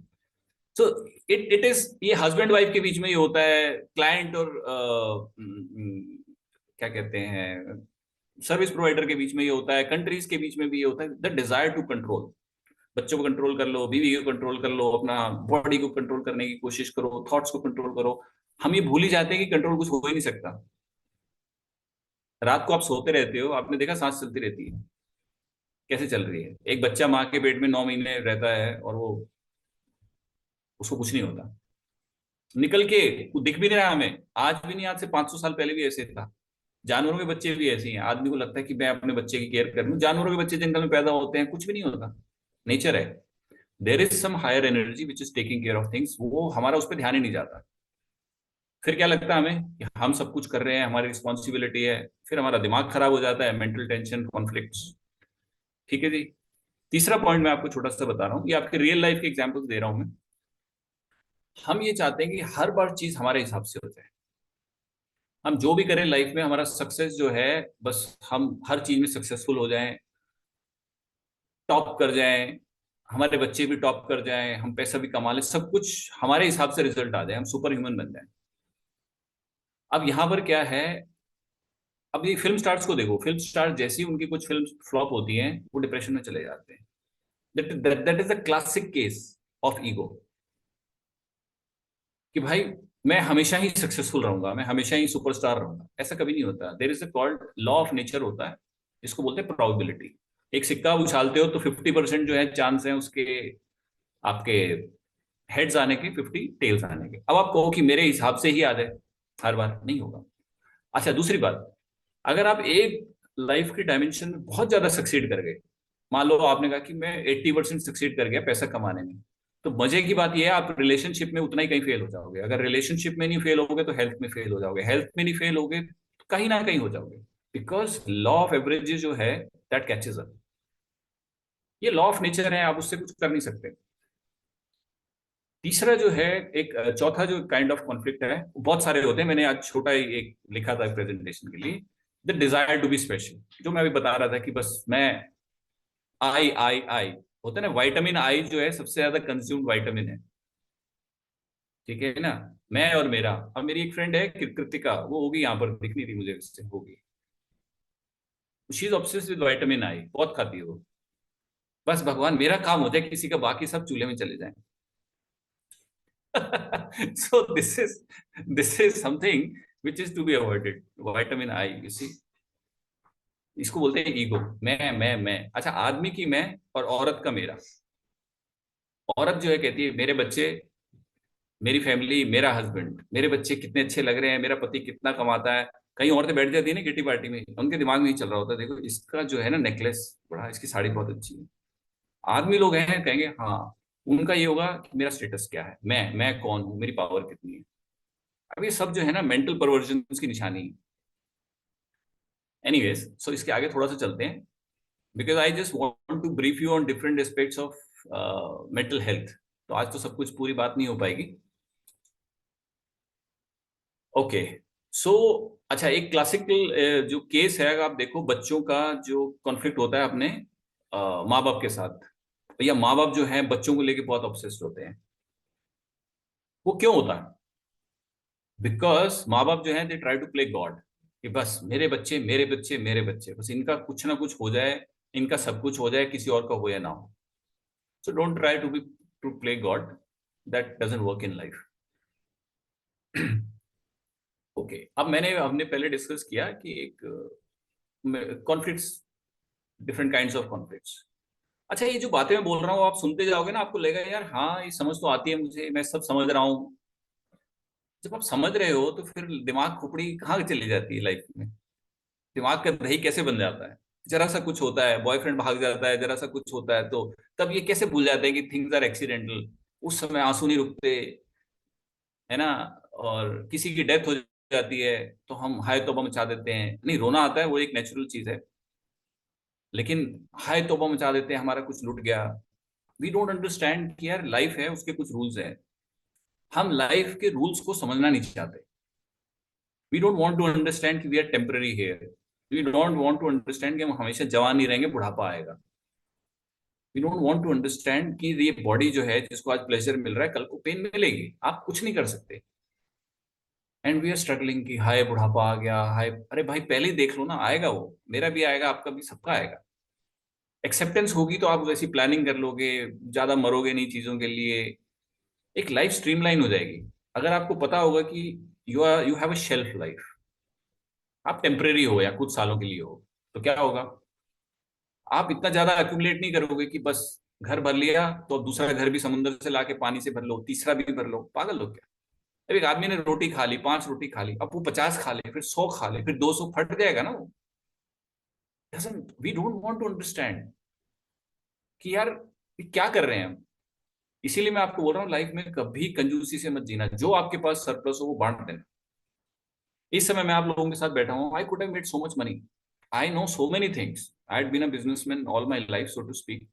So it is, ये हस्बैंड वाइफ के बीच में ही होता है, क्लाइंट और क्या कहते हैं, सर्विस प्रोवाइडर के बीच में ये होता है, कंट्रीज के बीच में भी ये होता है। The desire to control. बच्चों को कंट्रोल कर लो, बीवी को कंट्रोल कर लो, अपना बॉडी को कंट्रोल करने की कोशिश करो, थॉट्स को कंट्रोल करो। हम ये भूल ही जाते हैं कि कंट्रोल कुछ हो ही नहीं सकता। रात को आप सोते रहते हो, आपने देखा सांस चलती रहती है, कैसे चल रही है? एक बच्चा माँ के पेट में 9 महीने रहता है और वो, उसको कुछ नहीं होता। निकल के वो दिख भी नहीं रहा हमें, आज भी नहीं, आज से 500 साल पहले भी ऐसे था। जानवरों के बच्चे भी ऐसे ही हैं। आदमी को लगता है कि मैं अपने बच्चे की केयर कर लूं। जानवरों के बच्चे जंगल में पैदा होते हैं, कुछ भी नहीं होता, नेचर है। There is some higher energy which is taking care of things, वो हमारा उस पर ध्यान ही नहीं जाता। फिर क्या लगता है हमें कि हम सब कुछ कर रहे हैं, हमारी रिस्पॉन्सिबिलिटी है। फिर हमारा दिमाग खराब हो जाता है, मेंटल टेंशन, कॉन्फ्लिक्ट्स। ठीक है जी। तीसरा पॉइंट मैं आपको छोटा सा बता रहा हूँ, ये आपके रियल लाइफ के एग्जाम्पल्स दे रहा हूं मैं। हम ये चाहते हैं कि हर बार चीज हमारे हिसाब से हो जाए। हम जो भी करें लाइफ में, हमारा सक्सेस जो है, बस हम हर चीज में सक्सेसफुल हो जाएं, टॉप कर जाएं, हमारे बच्चे भी टॉप कर जाएं, हम पैसा भी कमा लें, सब कुछ हमारे हिसाब से रिजल्ट आ जाए, हम सुपर ह्यूमन बन जाएं। अब यहां पर क्या है, अब ये फिल्म स्टार्स को देखो। फिल्म स्टार जैसी उनकी कुछ फिल्म फ्लॉप होती हैं, वो डिप्रेशन में चले जाते हैं। That is the classic case of ego, कि भाई मैं हमेशा ही सक्सेसफुल रहूंगा, मैं हमेशा ही सुपरस्टार रहूंगा। ऐसा कभी नहीं होता। There is a called law of nature होता है, जिसको बोलते हैं प्रोबेबिलिटी। एक सिक्का उछालते हो तो 50% जो है चांस है उसके, आपके हेड्स आने के, 50 टेल्स आने के। अब आप कहो कि मेरे हिसाब से ही आ जाए, हर बार नहीं होगा। अच्छा, दूसरी बात, अगर आप एक लाइफ की डायमेंशन में बहुत ज्यादा सक्सीड कर गए, मान लो आपने कहा कि मैं 80% सक्सीड कर गया पैसा कमाने में, तो मजे की बात यह है आप रिलेशनशिप में उतना ही कहीं फेल हो जाओगे। अगर रिलेशनशिप में नहीं फेल होगे तो हेल्थ में फेल हो जाओगे, हेल्थ में नहीं फेल होगे तो कहीं ना कहीं हो जाओगे। बिकॉज लॉ ऑफ एवरेजेस जो है, दैट कैचेज अप। ये लॉ ऑफ नेचर है, आप उससे कुछ कर नहीं सकते। तीसरा जो है, एक चौथा जो काइंड ऑफ कॉन्फ्लिक्ट है, बहुत सारे होते हैं, मैंने आज छोटा ही एक लिखा था प्रेजेंटेशन के लिए। The desire to be special, जो मैं अभी बता रहा था कि बस मैं, आई होता है ना, विटामिन आई जो है सबसे ज्यादा कंज्यूम्ड विटामिन है, ठीक है ना? मैं और मेरा। अब मेरी एक फ्रेंड है कृतिका, वो होगी यहाँ पर, दिख नहीं रही मुझे, उससे होगी। She is obsessed with vitamin E, बहुत खाती है वो। बस भगवान मेरा काम हो जाए किसी का, बाकी सब चूल्हे में चले जाएं। so this is something which is to be avoided. Vitamin I, you see, इसको बोलते हैं ईगो। मैं, अच्छा, आदमी की मैं और औरत का मेरा। औरत जो है कहती है मेरे बच्चे, मेरी फैमिली, मेरा हस्बैंड, मेरे बच्चे कितने अच्छे लग रहे हैं, मेरा पति कितना कमाता है। कहीं औरतें बैठ जाती है ना किटी पार्टी में, उनके दिमाग में ही चल रहा होता है, देखो इसका जो है ना नेकलेस बड़ा, इसकी साड़ी बहुत अच्छी है। आदमी लोग हैं कहेंगे हाँ, उनका ये होगा कि मेरा स्टेटस क्या है, मैं कौन हूँ, मेरी पावर कितनी है। अब ये सब जो है ना मेंटल परवर्जन की निशानी है। एनीवेज, सो इसके आगे थोड़ा सा चलते हैं, because I just want to brief you on different aspects of mental health. तो आज तो सब कुछ पूरी बात नहीं हो पाएगी। ओके, सो अच्छा, एक क्लासिकल जो केस है, अगर आप देखो बच्चों का जो कॉन्फ्लिक्ट होता है अपने माँ बाप के साथ, या माँ बाप जो है बच्चों को लेके बहुत ऑब्सेस्ड होते हैं। वो क्यों होता है? बिकॉज माँ बाप जो है they try to play God, कि बस मेरे बच्चे, मेरे बच्चे, मेरे बच्चे, बस इनका कुछ ना कुछ हो जाए, इनका सब कुछ हो जाए, किसी और का हो या ना हो। So don't try to play God, that doesn't work in life. Okay, अब हमने पहले डिस्कस किया कि एक conflicts, different kinds of conflicts. अच्छा, ये जो बातें मैं बोल रहा हूँ आप सुनते जाओगे ना, आपको लगेगा यार हाँ ये समझ तो आती है मुझे, मैं सब समझ रहा हूँ। जब आप समझ रहे हो तो फिर दिमाग खोपड़ी कहाँ चली जाती है लाइफ में, दिमाग का दही कैसे बन जाता है। जरा सा कुछ होता है, बॉयफ्रेंड भाग जाता है, जरा सा कुछ होता है, तो तब ये कैसे भूल जाते हैं कि थिंग्स आर एक्सीडेंटल। उस समय आंसू नहीं रुकते, है ना। और किसी की डेथ हो जाती है तो हम हाय तौबा मचा देते हैं, नहीं रोना आता है, वो एक नेचुरल चीज है, लेकिन हाय तौबा मचा देते हैं, हमारा कुछ लुट गया। वी डोंट अंडरस्टैंड कि यार लाइफ है, उसके कुछ रूल्स हैं। हम लाइफ के रूल्स को समझना नहीं चाहते। We don't want to understand कि we are temporary here. We don't want to understand कि हम हमेशा जवान नहीं रहेंगे, बुढ़ापा आएगा। We don't want to understand कि ये बॉडी जो है, जिसको आज प्लेजर मिल रहा है, कल को पेन मिलेगी, आप कुछ नहीं कर सकते। एंड वी आर स्ट्रगलिंग कि हाय बुढ़ापा आ गया, हाय, अरे भाई पहले ही देख लो ना, आएगा वो, मेरा भी आएगा, आपका भी, सबका आएगा। एक्सेप्टेंस होगी तो आप वैसी प्लानिंग कर लोगे, ज्यादा मरोगे नहीं चीजों के लिए, एक लाइफ स्ट्रीमलाइन हो जाएगी। अगर आपको पता होगा कि you have a shelf life, आप टेम्परेरी हो या कुछ सालों के लिए हो, तो क्या होगा, आप इतना ज्यादा एक्यूमुलेट नहीं करोगे कि बस घर भर लिया तो अब दूसरा घर भी समुद्र से लाके पानी से भर लो, तीसरा भी भर लो। पागल हो क्या? अब एक आदमी ने रोटी खा ली, 5 रोटी खा ली, अब वो 50 खा ले, फिर 100 खा ले, फिर 200, फट जाएगा ना वो। We don't want to understand कि यार ये क्या कर रहे हैं हम। इसीलिए मैं आपको बोल रहा हूँ लाइफ में कभी कंजूसी से मत जीना, जो आपके पास सरप्लस हो वो बांट देना। इस समय मैं आप लोगों के साथ बैठा हूँ, I could have made so much money, I know so many things, I had been a businessman all my life so to speak,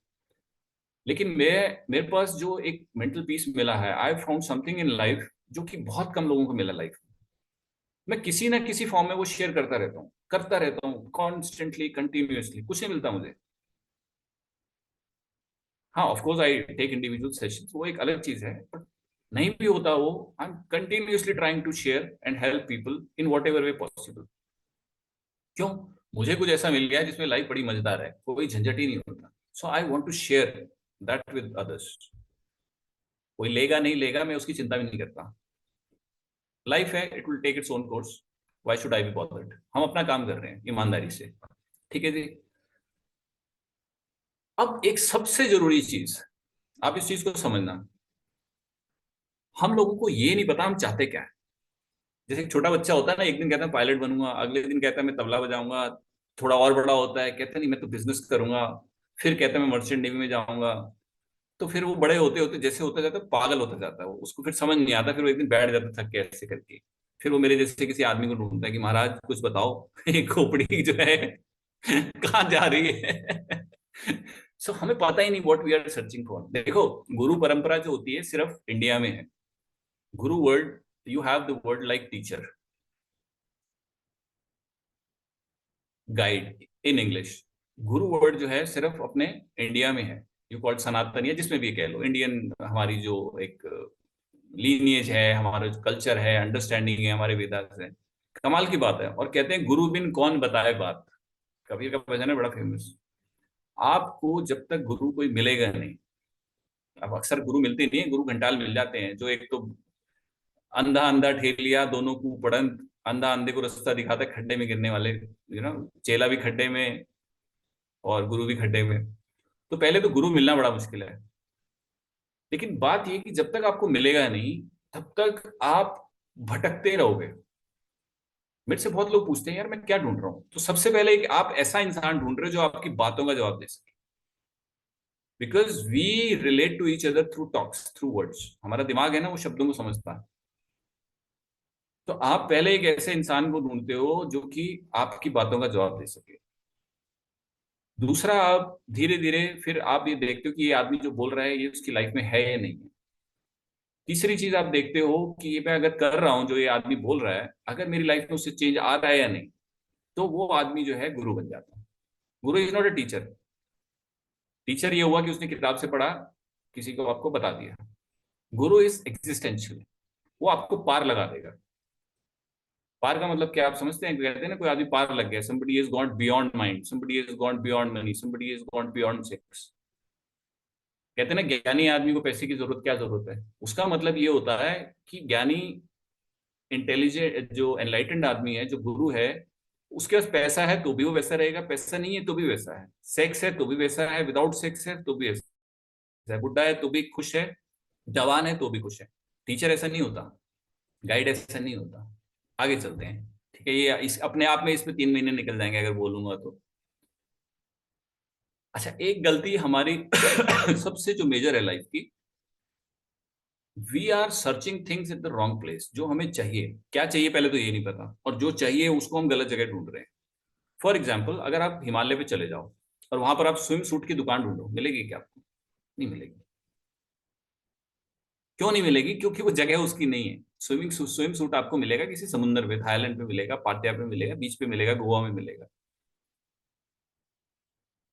लेकिन मेरे पास जो एक मेंटल पीस मिला है, I found something in life जो कि बहुत कम लोगों को मिला लाइफ में। मैं किसी ना किसी फॉर्म में वो शेयर करता रहता हूँ कॉन्स्टेंटली, कंटिन्यूअसली। कुछ नहीं मिलता मुझे। हाँ, of course I take individual sessions, वो एक अलग चीज है, बट नहीं भी होता वो, I am continuously trying to share and help people in whatever way possible. क्यों? मुझे कुछ ऐसा मिल गया है जिसमें लाइफ बड़ी मजेदार है, कोई झंझट ही नहीं होता। So I want to share that with others. कोई लेगा नहीं लेगा, मैं उसकी चिंता भी नहीं करता। लाइफ है, it will take its own course, why should I be bothered. हम अपना काम कर रहे हैं ईमानदारी से, ठीक है जी। अब एक सबसे जरूरी चीज, आप इस चीज को समझना, हम लोगों को ये नहीं पता हम चाहते क्या है। जैसे एक छोटा बच्चा होता है ना, एक दिन कहता है पायलट बनूंगा, अगले दिन कहता है मैं तबला बजाऊंगा, थोड़ा और बड़ा होता है कहता है नहीं मैं तो बिजनेस करूंगा, फिर कहता है मैं मर्चेंट नेवी में जाऊंगा। तो फिर वो बड़े होते होते जैसे होता जाता है, पागल होता जाता है वो, उसको फिर समझ नहीं आता, फिर वो एक दिन बैठ जाता है थक के ऐसे करके। फिर वो मेरे जैसे किसी आदमी को ढूंढता है कि महाराज कुछ बताओ, ये खोपड़ी जो है कहाँ जा रही है। सो हमें पता ही नहीं what we are searching for. देखो, गुरु परंपरा जो होती है सिर्फ इंडिया में है। गुरु word, you have the word like teacher, guide in English. Guru word जो है सिर्फ अपने इंडिया में है। यू कॉल्ड सनातन, या जिसमें भी कह लो, इंडियन हमारी जो एक लीनिएज है, हमारा जो कल्चर है, अंडरस्टैंडिंग है हमारे वेदास है। कमाल की बात है, और कहते हैं गुरु बिन कौन बताए बात, कबीर का भजन है बड़ा फेमस। आपको जब तक गुरु कोई मिलेगा नहीं, अब अक्सर गुरु मिलते नहीं है, गुरु घंटाल मिल जाते हैं, जो एक तो अंधा अंधा ठेलिया दोनों को पढ़ंत, अंधा अंधे को रास्ता दिखाता है, खड्डे में गिरने वाले, चेला भी खड्डे में और गुरु भी खड्डे में। तो पहले तो गुरु मिलना बड़ा मुश्किल है, लेकिन बात ये कि जब तक आपको मिलेगा नहीं तब तक आप भटकते रहोगे। मेरे से बहुत लोग पूछते हैं यार मैं क्या ढूंढ रहा हूं, तो सबसे पहले कि आप ऐसा इंसान ढूंढ रहे हो जो आपकी बातों का जवाब दे सके। Because we relate to each other through talks, through words. हमारा दिमाग है ना, वो शब्दों को समझता है। तो आप पहले एक ऐसे इंसान को ढूंढते हो जो कि आपकी बातों का जवाब दे सके। दूसरा, आप धीरे धीरे फिर आप ये देखते हो कि ये आदमी जो बोल रहा है ये उसकी लाइफ में है या नहीं है। तीसरी चीज आप देखते हो कि ये मैं अगर कर रहा हूं जो ये आदमी बोल रहा है, अगर मेरी लाइफ में उससे चेंज आ रहा है या नहीं, तो वो आदमी जो है गुरु बन जाता है। गुरु is not a teacher. Teacher ये हुआ कि उसने किताब से पढ़ा, किसी को आपको बता दिया। गुरु इज एग्जिस्टेंशियल, वो आपको पार लगा देगा। पार का मतलब क्या आप समझते हैं? कहते हैं ना कोई आदमी पार लग गया, somebody has gone beyond mind, somebody has gone beyond money, somebody has gone beyond sex। कहते हैं ना ज्ञानी आदमी को पैसे की जरूरत क्या जरूरत है, उसका मतलब ये होता है कि ज्ञानी, इंटेलिजेंट, जो एनलाइटेंड आदमी है, जो गुरु है, उसके पास पैसा है तो भी वो वैसा रहेगा, पैसा नहीं है तो भी वैसा है, सेक्स है तो भी वैसा है, विदाउट सेक्स है तो भी वैसा है, बुढ़ा है तो भी खुश है, जवान है तो भी खुश है। टीचर ऐसा नहीं होता, गाइड ऐसा नहीं होता। आगे चलते हैं, ठीक है? ये इस अपने आप में इसमें 3 महीने निकल जाएंगे अगर बोलूंगा तो। अच्छा, एक गलती हमारी सबसे जो मेजर है लाइफ की, we are searching things at the wrong place. जो हमें चाहिए, क्या चाहिए पहले तो ये नहीं पता, और जो चाहिए उसको हम गलत जगह ढूंढ रहे हैं। फॉर एग्जाम्पल, अगर आप हिमालय पे चले जाओ और वहां पर आप स्विम सूट की दुकान ढूंढो, मिलेगी क्या आपको? नहीं मिलेगी। क्यों नहीं मिलेगी? क्योंकि वो जगह उसकी नहीं है। स्विम सूट आपको मिलेगा किसी समुद्र पे, थाईलैंड पे मिलेगा, पाटया पे मिलेगा, बीच पे मिलेगा, गोवा में मिलेगा।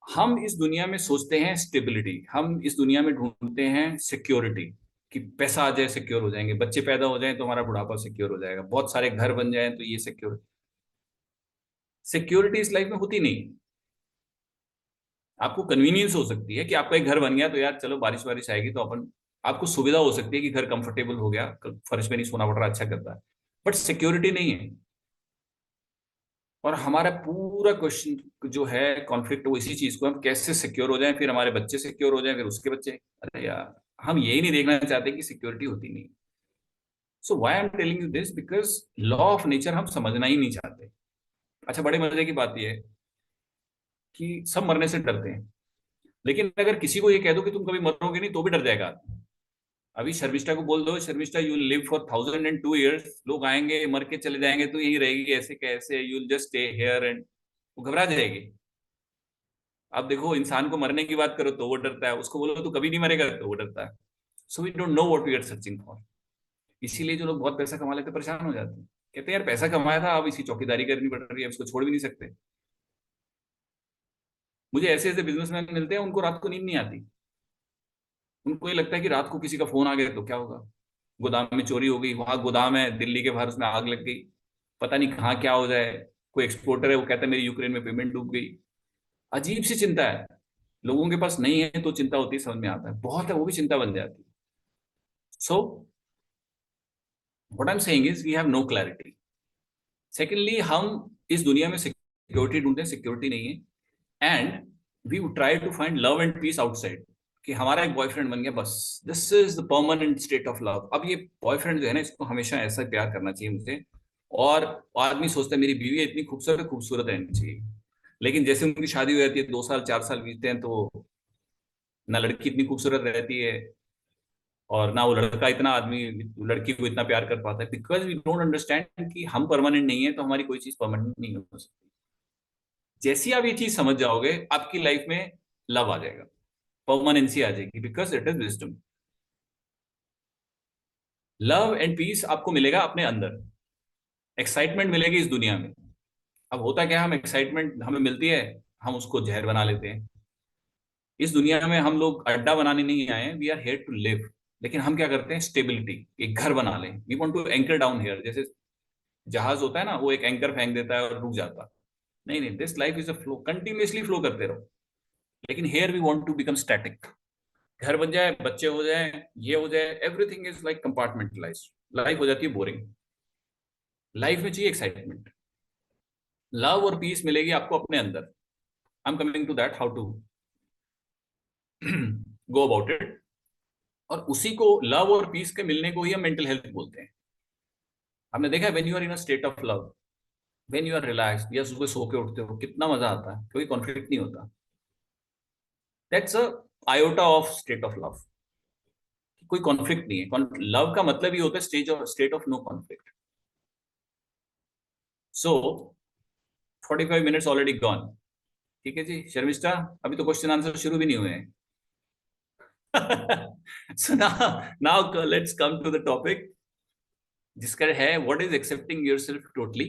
हम इस दुनिया में सोचते हैं स्टेबिलिटी, हम इस दुनिया में ढूंढते हैं सिक्योरिटी, कि पैसा आ जाए सिक्योर हो जाएंगे, बच्चे पैदा हो जाएं तो हमारा बुढ़ापा सिक्योर हो जाएगा, बहुत सारे घर बन जाएं तो ये सिक्योर। सिक्योरिटी इस लाइफ में होती नहीं। आपको कन्वीनियंस हो सकती है कि आपका एक घर बन गया तो यार चलो बारिश वारिश आएगी तो अपन, आपको सुविधा हो सकती है कि घर कंफर्टेबल हो गया, फर्श पे नहीं सोना पड़ रहा, अच्छा करता है, बट सिक्योरिटी नहीं है। और हमारा पूरा क्वेश्चन जो है, कॉन्फ्लिक्ट, वो इसी चीज को, हम कैसे सिक्योर हो जाएं, फिर हमारे बच्चे सिक्योर हो जाएं, फिर उसके बच्चे। अरे यार, हम यही नहीं देखना चाहते कि सिक्योरिटी होती नहीं। So why I am telling you this, because law of nature हम समझना ही नहीं चाहते। अच्छा, बड़े मजे की बात यह है कि सब मरने से डरते हैं, लेकिन अगर किसी को ये कह दो कि तुम कभी मरोगे नहीं, तो भी डर जाएगा आदमी। अभी शर्मिष्ठा को बोल दो, Sharmishtha you live for 1002 years, लोग आएंगे मर के चले जाएंगे तो यही रहेगी, ऐसे कैसे, you just stay here, and वो घबरा जाएगी। आप देखो, इंसान को मरने की बात करो तो वो डरता है, उसको बोलो तो कभी नहीं मरेगा तो वो डरता है। So we don't know what we are searching for. इसीलिए जो लोग बहुत पैसा कमा लेते हैं परेशान हो जाते हैं, कहते हैं यार पैसा कमाया था, अब इसी चौकीदारी करनी पड़ रही है, इसको छोड़ भी नहीं सकते। मुझे ऐसे ऐसे बिजनेसमैन मिलते हैं, उनको रात को नींद नहीं आती। उनको ये लगता है कि रात को किसी का फोन आ गया तो क्या होगा, गोदाम में चोरी हो गई, वहां गोदाम है दिल्ली के बाहर, उसमें आग लग गई, पता नहीं कहाँ क्या हो जाए। कोई एक्सपोर्टर है वो कहता है मेरी यूक्रेन में पेमेंट डूब गई। अजीब सी चिंता है। लोगों के पास नहीं है तो चिंता होती है, समझ में आता है, बहुत है वो भी चिंता बन जाती है। So what I am saying is we have no clarity. Secondly, हम इस दुनिया में सिक्योरिटी ढूंढते हैं, सिक्योरिटी नहीं है, and we try to find love and peace outside. कि हमारा एक बॉयफ्रेंड बन गया, बस this is the permanent state of love. अब ये बॉयफ्रेंड जो है ना, इसको हमेशा ऐसा प्यार करना चाहिए मुझसे। और आदमी सोचता है मेरी बीवी इतनी खूबसूरत खूबसूरत रहनी चाहिए, लेकिन जैसे उनकी शादी हो जाती है, 2 साल 4 साल बीतते हैं, तो ना लड़की इतनी खूबसूरत रहती है, और ना वो लड़का इतना, आदमी लड़की को इतना प्यार कर पाता है। बिकॉज वी डोंट अंडरस्टैंड कि हम परमानेंट नहीं है, तो हमारी कोई चीज परमानेंट नहीं हो सकती। जैसी आप ये चीज समझ जाओगे, आपकी लाइफ में लव आ जाएगा, परमानेंसी आ जाएगी, because it is wisdom. Love and peace आपको मिलेगा अपने अंदर, एक्साइटमेंट मिलेगी इस दुनिया में। अब होता क्या है, हम एक्साइटमेंट हमें मिलती है, हम उसको जहर बना लेते हैं। इस दुनिया में हम लोग अड्डा बनाने नहीं आए, we are here to live. लेकिन हम क्या करते हैं, स्टेबिलिटी, एक घर बना लें, we want to anchor down here. जैसे जहाज होता है ना, वो एक एंकर फेंक देता है और रुक जाता है। नहीं नहीं, this life is a flow, continuously flow करते रहो। लेकिन here we want to become static. घर बन जाए, बच्चे हो जाए, ये हो जाए, everything is like compartmentalised, life हो जाती है बोरिंग। लाइफ में चाहिए एक्साइटमेंट, लव और पीस मिलेगी आपको अपने अंदर। I am coming to that, how to go about it. और उसी को, लव और पीस के मिलने को ही हम मेंटल हेल्थ बोलते हैं। हमने देखा है, when you are in a state of love, when you are relaxed, या सुबह सो के उठते हो कितना मजा आता है, कोई कॉन्फ्लिक्ट नहीं होता। That's a iota of state of love. कोई कॉन्फ्लिक्ट नहीं है। लव का मतलब ही होता है state of no conflict. So 45 minutes already gone. ठीक है जी शर्मिष्ठा, अभी तो क्वेश्चन आंसर शुरू भी नहीं हुए हैं। so now let's come to the topic, जिसका है what is accepting yourself totally,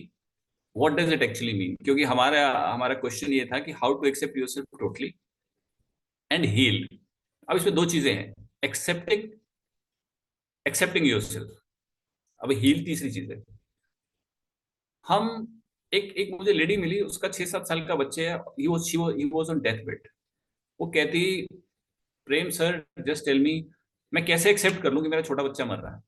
what does it actually mean. क्योंकि हमारा हमारा क्वेश्चन ये था कि how to accept yourself totally and heal. अब इसमें दो चीजें हैं, एक्सेप्टिंग एक्सेप्टिंग योरसेल्फ, अब हील तीसरी चीज है। हम एक एक मुझे लेडी मिली, उसका 6-7 साल का बच्चे है, he was on death bed. वो कहती, प्रेम सर जस्ट टेल मी, मैं कैसे एक्सेप्ट कर लूं कि मेरा छोटा बच्चा मर रहा है।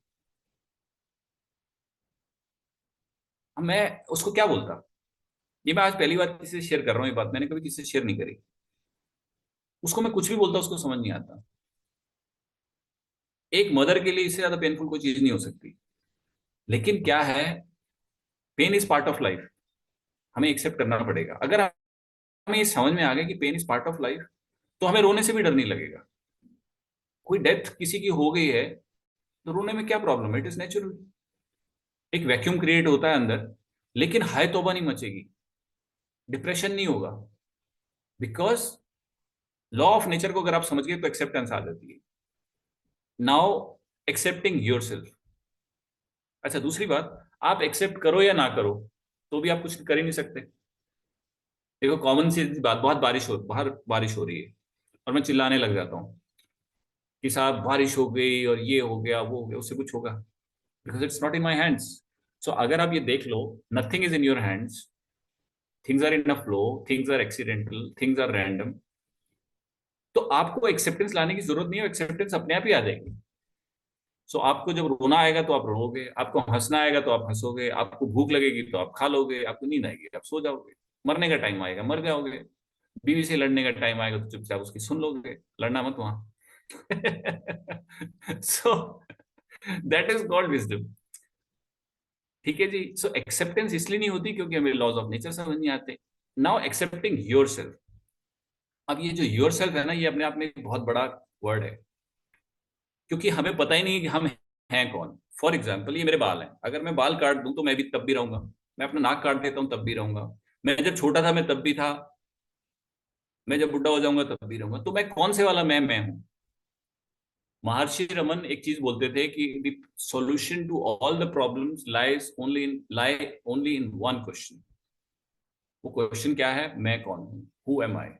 अब मैं उसको क्या बोलता। ये मैं आज पहली बार किसी से शेयर कर रहा हूँ, ये बात मैंने कभी किसी से शेयर नहीं करी। उसको मैं कुछ भी बोलता, उसको समझ नहीं आता। एक मदर के लिए इससे ज्यादा पेनफुल कोई चीज नहीं हो सकती। लेकिन क्या है, pain is part of life, हमें एक्सेप्ट करना पड़ेगा। अगर हमें ये समझ में आ गया कि pain is part of life, तो हमें रोने से भी डर नहीं लगेगा। कोई डेथ किसी की हो गई है तो रोने में क्या प्रॉब्लम है, इट इज नेचुरल। एक वैक्यूम क्रिएट होता है अंदर, लेकिन हाय तौबा नहीं मचेगी, डिप्रेशन नहीं होगा। बिकॉज लॉ ऑफ नेचर को अगर आप समझ गए तो एक्सेप्टेंस आ जाती है। Now accepting your self. अच्छा दूसरी बात, आप एक्सेप्ट करो या ना करो तो भी आप कुछ कर ही नहीं सकते। देखो कॉमन सी बात, बहुत बाहर बारिश हो रही है और मैं चिल्लाने लग जाता हूँ कि साहब बारिश हो गई और ये हो गया वो हो गया, उससे कुछ होगा? Because it's not in my hands. So अगर आप ये देख लो, nothing is in your hands, things are in a flow, things are accidental, things are random, तो आपको एक्सेप्टेंस लाने की जरूरत नहीं है, एक्सेप्टेंस अपने आप ही आ जाएगी। सो आपको जब रोना आएगा तो आप रोओगे, आपको हंसना आएगा तो आप हंसोगे, आपको भूख लगेगी तो आप खा लोगे, आपको नींद आएगी आप सो जाओगे, मरने का टाइम आएगा मर जाओगे, बीवी से लड़ने का टाइम आएगा तो चुपचाप उसकी सुन लोगे, लड़ना मत वहां। सो दैट इज गॉड विजडम। ठीक है जी। सो एक्सेप्टेंस इसलिए नहीं होती क्योंकि हमें लॉज ऑफ नेचर समझ नहीं आते। Now accepting your self. अब ये जो योर सेल्फ है ना, ये अपने आप में एक बहुत बड़ा वर्ड है, क्योंकि हमें पता ही नहीं कि हम हैं कौन। फॉर एग्जाम्पल ये मेरे बाल हैं, अगर मैं बाल काट दूं तो मैं भी तब भी रहूंगा, मैं अपना नाक काट देता हूं तब भी रहूंगा, मैं जब छोटा था मैं तब भी था, मैं जब बुढ़ा हो जाऊंगा तब भी रहूंगा। तो मैं कौन से वाला मैं हूं? महर्षि रमन एक चीज बोलते थे कि the solution to all the problems lie only in one question. वो क्वेश्चन क्या है? मैं कौन हूं, हु एम आई।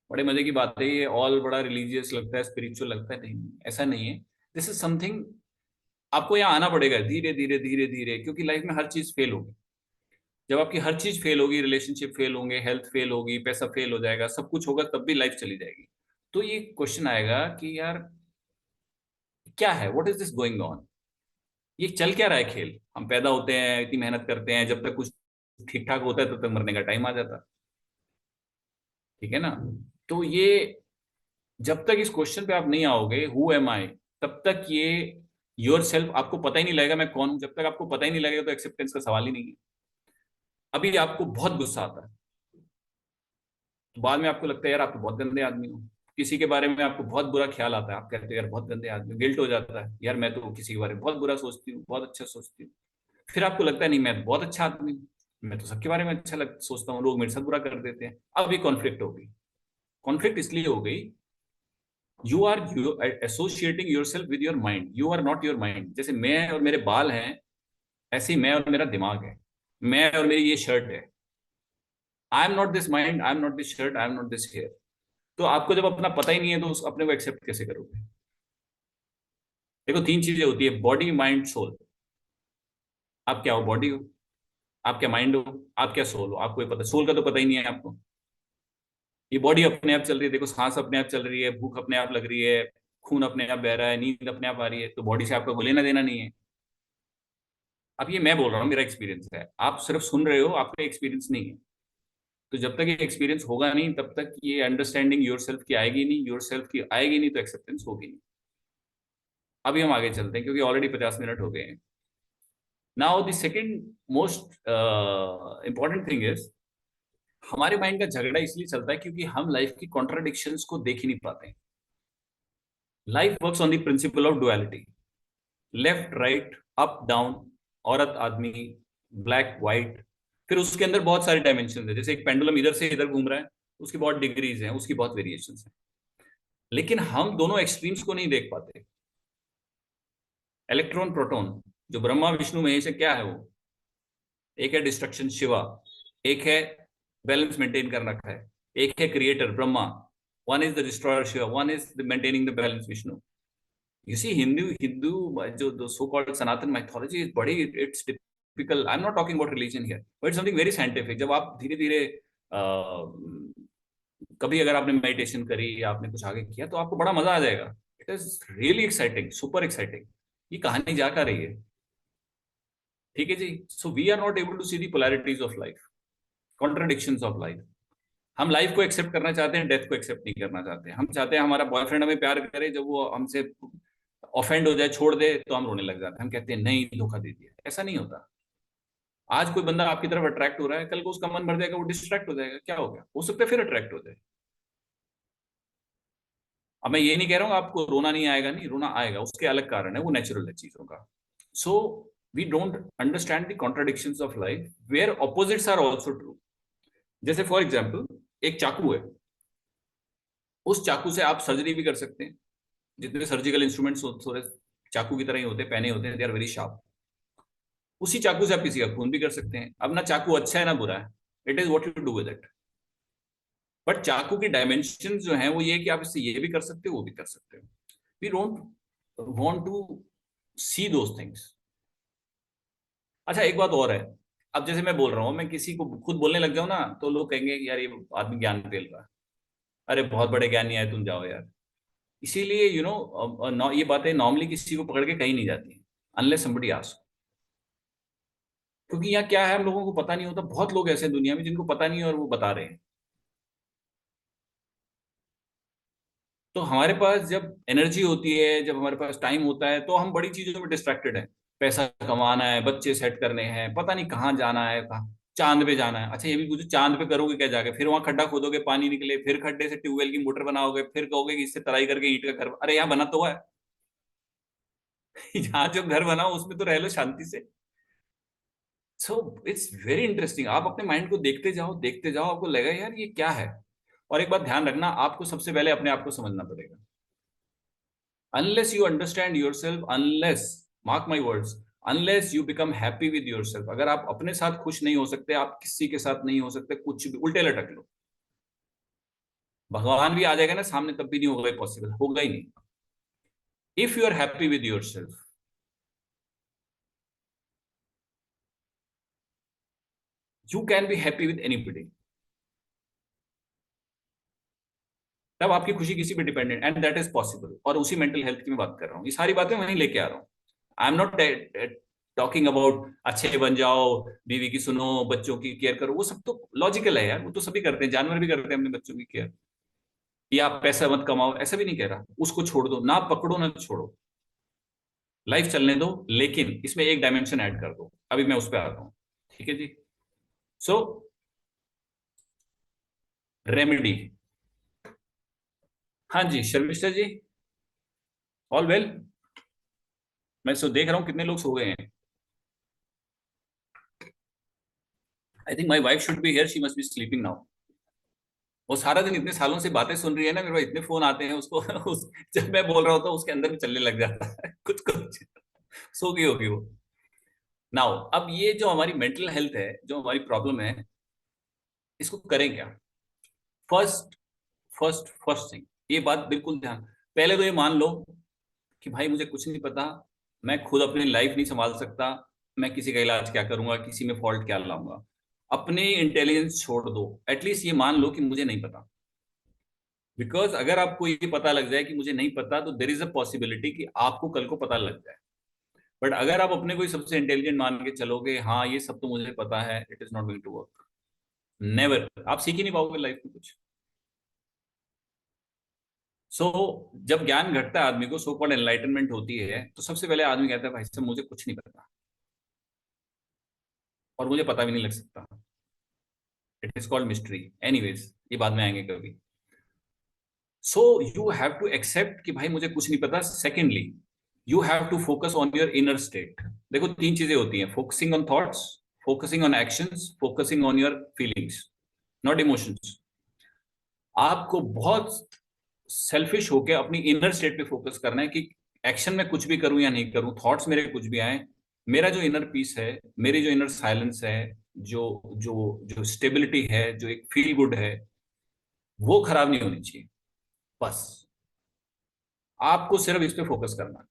बड़े मजे की बात है ये, ऑल बड़ा रिलीजियस लगता है, स्पिरिचुअल लगता है, नहीं ऐसा नहीं है। दिस इज समथिंग आपको यहाँ आना पड़ेगा धीरे धीरे धीरे धीरे, क्योंकि लाइफ में हर चीज फेल होगी। जब आपकी हर चीज फेल होगी, रिलेशनशिप फेल होंगे, हेल्थ फेल होगी, पैसा फेल हो जाएगा, सब कुछ होगा, तब भी लाइफ चली जाएगी। तो ये क्वेश्चन आएगा कि यार क्या है, what is this going on, ये चल क्या रहा है खेल। हम पैदा होते हैं, इतनी मेहनत करते हैं, जब तक कुछ ठीक ठाक होता है तब तक मरने का टाइम आ जाता है। ठीक है ना? तो ये जब तक इस क्वेश्चन पे आप नहीं आओगे हु एम आई, तब तक ये योर सेल्फ आपको पता ही नहीं लगेगा मैं कौन हूं। जब तक आपको पता ही नहीं लगेगा तो एक्सेप्टेंस का सवाल ही नहीं है। अभी आपको बहुत गुस्सा आता है तो बाद में आपको लगता है यार आप तो बहुत गंदे आदमी हो। किसी के बारे में आपको बहुत बुरा ख्याल आता है, आप कहते हो यार बहुत गंदे आदमी, गिल्ट हो जाता है यार मैं तो किसी के बारे में बहुत बुरा सोचती हूँ, बहुत अच्छा सोचती हूँ। फिर आपको लगता है नहीं मैं तो बहुत अच्छा आदमी हूँ, मैं तो सबके बारे में अच्छा सोचता हूँ, लोग मेरे साथ बुरा कर देते हैं। अब ये कॉन्फ्लिक्ट हो गई। कॉन्फ्लिक्ट इसलिए हो गई, you are associating yourself with your mind, you are not your mind. जैसे मैं और मेरे बाल हैं, ऐसे ही मैं और मेरा दिमाग है, मैं और मेरी ये शर्ट है। I am not this mind, I am not this shirt, I am not this hair. तो आपको जब अपना पता ही नहीं है तो उस अपने को एक्सेप्ट कैसे करोगे? देखो तीन चीजें होती है, बॉडी माइंड सोल। आप क्या हो? बॉडी हो। आप क्या माइंड हो? आप क्या सोल हो? आपको ये पता, सोल का तो पता ही नहीं है आपको। ये बॉडी अपने आप चल रही है, देखो सांस अपने आप चल रही है, भूख अपने आप लग रही है, खून अपने आप बह रहा है, नींद अपने आप आ रही है, तो बॉडी से आपका कोई लेना देना नहीं है। अब ये मैं बोल रहा हूँ, मेरा एक्सपीरियंस है, आप सिर्फ सुन रहे हो, आपका एक्सपीरियंस नहीं है। तो जब तक ये एक्सपीरियंस होगा नहीं, तब तक ये अंडरस्टैंडिंग योर सेल्फ की आएगी नहीं, योर सेल्फ की आएगी नहीं तो एक्सेप्टेंस होगी नहीं। अभी हम आगे चलते हैं क्योंकि ऑलरेडी 50 मिनट हो गए हैं। Now the second most important thing is, हमारे माइंड का झगड़ा इसलिए चलता है क्योंकि हम लाइफ की कॉन्ट्राडिक्शंस को देख ही नहीं पाते। Life works on the principle of duality, left right, up down, औरत आदमी, ब्लैक व्हाइट। फिर उसके अंदर बहुत सारे डायमेंशन है, जैसे एक पेंडुलम इधर से इधर घूम रहा है, उसकी बहुत डिग्रीज हैं, उसकी बहुत वेरिएशन है। लेकिन हम दोनों एक्सट्रीम्स को नहीं देख पाते। इलेक्ट्रॉन प्रोटॉन, जो ब्रह्मा विष्णु महेश है, क्या है वो? एक है डिस्ट्रक्शन शिवा, एक है बैलेंस मेंटेन कर रखा है, एक है creator Brahma. One is the destroyer Shiva, one is the maintaining the balance Vishnu. You see Hindu Hindu जो so called Sanatan mythology is बड़ी, it's typical. I am not talking about religion here, but something very scientific. जब आप धीरे धीरे कभी अगर आपने मेडिटेशन करी या आपने कुछ आगे किया तो आपको बड़ा मजा आ जाएगा। It is really exciting, super exciting. ये कहानी जा कर रही है, ठीक है जी। So we are not able to see the polarities of life, contradictions of life. हम लाइफ को एक्सेप्ट करना चाहते हैं, डेथ को एक्सेप्ट नहीं करना चाहते। हम चाहते हैं हमारा बॉयफ्रेंड हमें प्यार करे, जब वो हमसे ऑफेंड हो जाए, छोड़ दे, तो हम रोने लग जाते हैं। हम कहते हैं नहीं, धोखा दे दिया। ऐसा नहीं होता। आज कोई बंदा आपकी तरफ अट्रैक्ट हो रहा है, कल को उसका मन भर जाएगा, वो डिस्ट्रैक्ट हो जाएगा, क्या हो गया? हो सकता है फिर अट्रैक्ट हो जाए। अब मैं ये नहीं कह रहा हूँ आपको रोना नहीं आएगा, नहीं, रोना आएगा, उसके अलग कारण है, वो नेचुरल है चीजों का। So we don't understand the contradictions of life where opposites are also true. जैसे फॉर एग्जाम्पल, एक चाकू है, उस चाकू से आप सर्जरी भी कर सकते हैं। जितने सर्जिकल इंस्ट्रूमेंट्स थोड़े चाकू की तरह ही होते हैं, पहने होते हैं, दे आर वेरी शार्प। उसी चाकू से आप किसी का खून भी कर सकते हैं। अब ना चाकू अच्छा है ना बुरा है, it is what you do with it. But चाकू की डायमेंशन जो है वो ये है कि आप इससे ये भी कर सकते हो, वो भी कर सकते हो। We don't want to see those things. अच्छा, एक बात और है। अब जैसे मैं बोल रहा हूँ, मैं किसी को खुद बोलने लग जाऊं ना, तो लोग कहेंगे कि यार ये आदमी ज्ञान पेल रहा है, अरे बहुत बड़े ज्ञानी आए, तुम जाओ यार। इसीलिए ये बातें नॉर्मली किसी को पकड़ के कहीं नहीं जाती अनलेस समबडी आस्क। क्योंकि यहाँ क्या है, हम लोगों को पता नहीं होता। बहुत लोग ऐसे हैं दुनिया में जिनको पता नहीं है और वो बता रहे हैं। तो हमारे पास जब एनर्जी होती है, जब हमारे पास टाइम होता है, तो हम बड़ी चीजों में डिस्ट्रैक्टेड हैं। पैसा कमाना है, बच्चे सेट करने हैं, पता नहीं कहाँ जाना है, कहाँ चांद पे जाना है। अच्छा ये भी पूछो, चांद पे करोगे क्या जाके? फिर वहां खड्डा खोदोगे, पानी निकले, फिर खड्डे से ट्यूबवेल की मोटर बनाओगे, फिर कहोगे कि इससे तराई करके ईंट का घर। अरे यहाँ बना तो है। यहाँ जो घर बनाओ उसमें तो रह लो शांति से। So it's very interesting. आप अपने माइंड को देखते जाओ, आपको लगेगा यार ये क्या है। और एक बात ध्यान रखना, आपको सबसे पहले अपने आप को समझना पड़ेगा। Unless you understand your self, unless, mark my words, unless you become happy with your self, अगर आप अपने साथ खुश नहीं हो सकते, आप किसी के साथ नहीं हो सकते, कुछ भी उल्टे लटक लो, भगवान भी आ जाएगा ना सामने, तब भी नहीं होगा, पॉसिबल होगा ही नहीं। If you are happy with yourself, you can be happy with anybody. तब आपकी खुशी किसी पे dependent, and that is possible. और उसी मेंटल हेल्थ की मैं बात कर रहा हूँ, ये सारी बातें वहीं लेके आ रहा हूँ। I am not talking about अच्छे बन जाओ, बीवी की सुनो, बच्चों की केयर करो, वो सब तो लॉजिकल है यार, वो तो सभी करते हैं, जानवर भी करते हैं अपने बच्चों की केयर। या आप पैसा मत कमाओ, ऐसा भी नहीं कह रहा, उसको छोड़ दो, ना पकड़ो ना छोड़ो, लाइफ चलने दो, लेकिन इसमें एक डायमेंशन ऐड कर दो। अभी मैं उस पर आता हूँ, ठीक है जी। सो रेमेडी, हाँ जी शर्मिष्ठा जी, ऑल वेल। मैं सो देख रहा हूँ कितने लोग सो गए हैं। I think my wife should be here, she must be sleeping now. वो सारा दिन इतने सालों से बातें सुन रही है ना, मेरे पास इतने फोन आते हैं उसको जब मैं बोल रहा होता हूँ उसके अंदर भी चलने लग जाता है कुछ कुछ। सो गई होगी वो। नाउ अब ये जो हमारी मेंटल हेल्थ है, जो हमारी प्रॉब्लम है, इसको करें क्या? फर्स्ट फर्स्ट थिंग, ये बात बिल्कुल ध्यान, पहले तो ये मान लो कि भाई मुझे कुछ नहीं पता, मैं खुद अपनी लाइफ नहीं संभाल सकता, मैं किसी का इलाज क्या करूंगा, किसी में फॉल्ट क्या लाऊंगा। अपनी इंटेलिजेंस छोड़ दो, एटलीस्ट ये मान लो कि मुझे नहीं पता। बिकॉज अगर आपको ये पता लग जाए कि मुझे नहीं पता, तो देर इज अ पॉसिबिलिटी कि आपको कल को पता लग जाए। बट अगर आप अपने को ही सबसे इंटेलिजेंट मान के चलोगे, हाँ ये सब तो मुझे पता है, it is not going to work. Never, आप सीख ही नहीं पाओगे लाइफ में कुछ। जब ज्ञान घटता है आदमी को, सो कॉल्ड एनलाइटनमेंट होती है, तो सबसे पहले आदमी कहता है भाई साहब मुझे कुछ नहीं पता, और मुझे पता भी नहीं लग सकता। It is called mystery. Anyways, ये बाद में आएंगे कभी। So you have to accept कि भाई मुझे कुछ नहीं पता। Secondly, you have to focus on your inner state. देखो, तीन चीजें होती हैं: focusing on thoughts, focusing on actions, focusing on your feelings, not emotions. आपको बहुत सेल्फिश होकर अपनी इनर स्टेट पे फोकस करना है कि एक्शन में कुछ भी करूं या नहीं करूं, थॉट्स मेरे कुछ भी आए, मेरा जो इनर पीस है, मेरी जो इनर साइलेंस है, जो जो जो स्टेबिलिटी है, जो एक फील गुड है, वो खराब नहीं होनी चाहिए। बस आपको सिर्फ इस पे फोकस करना है।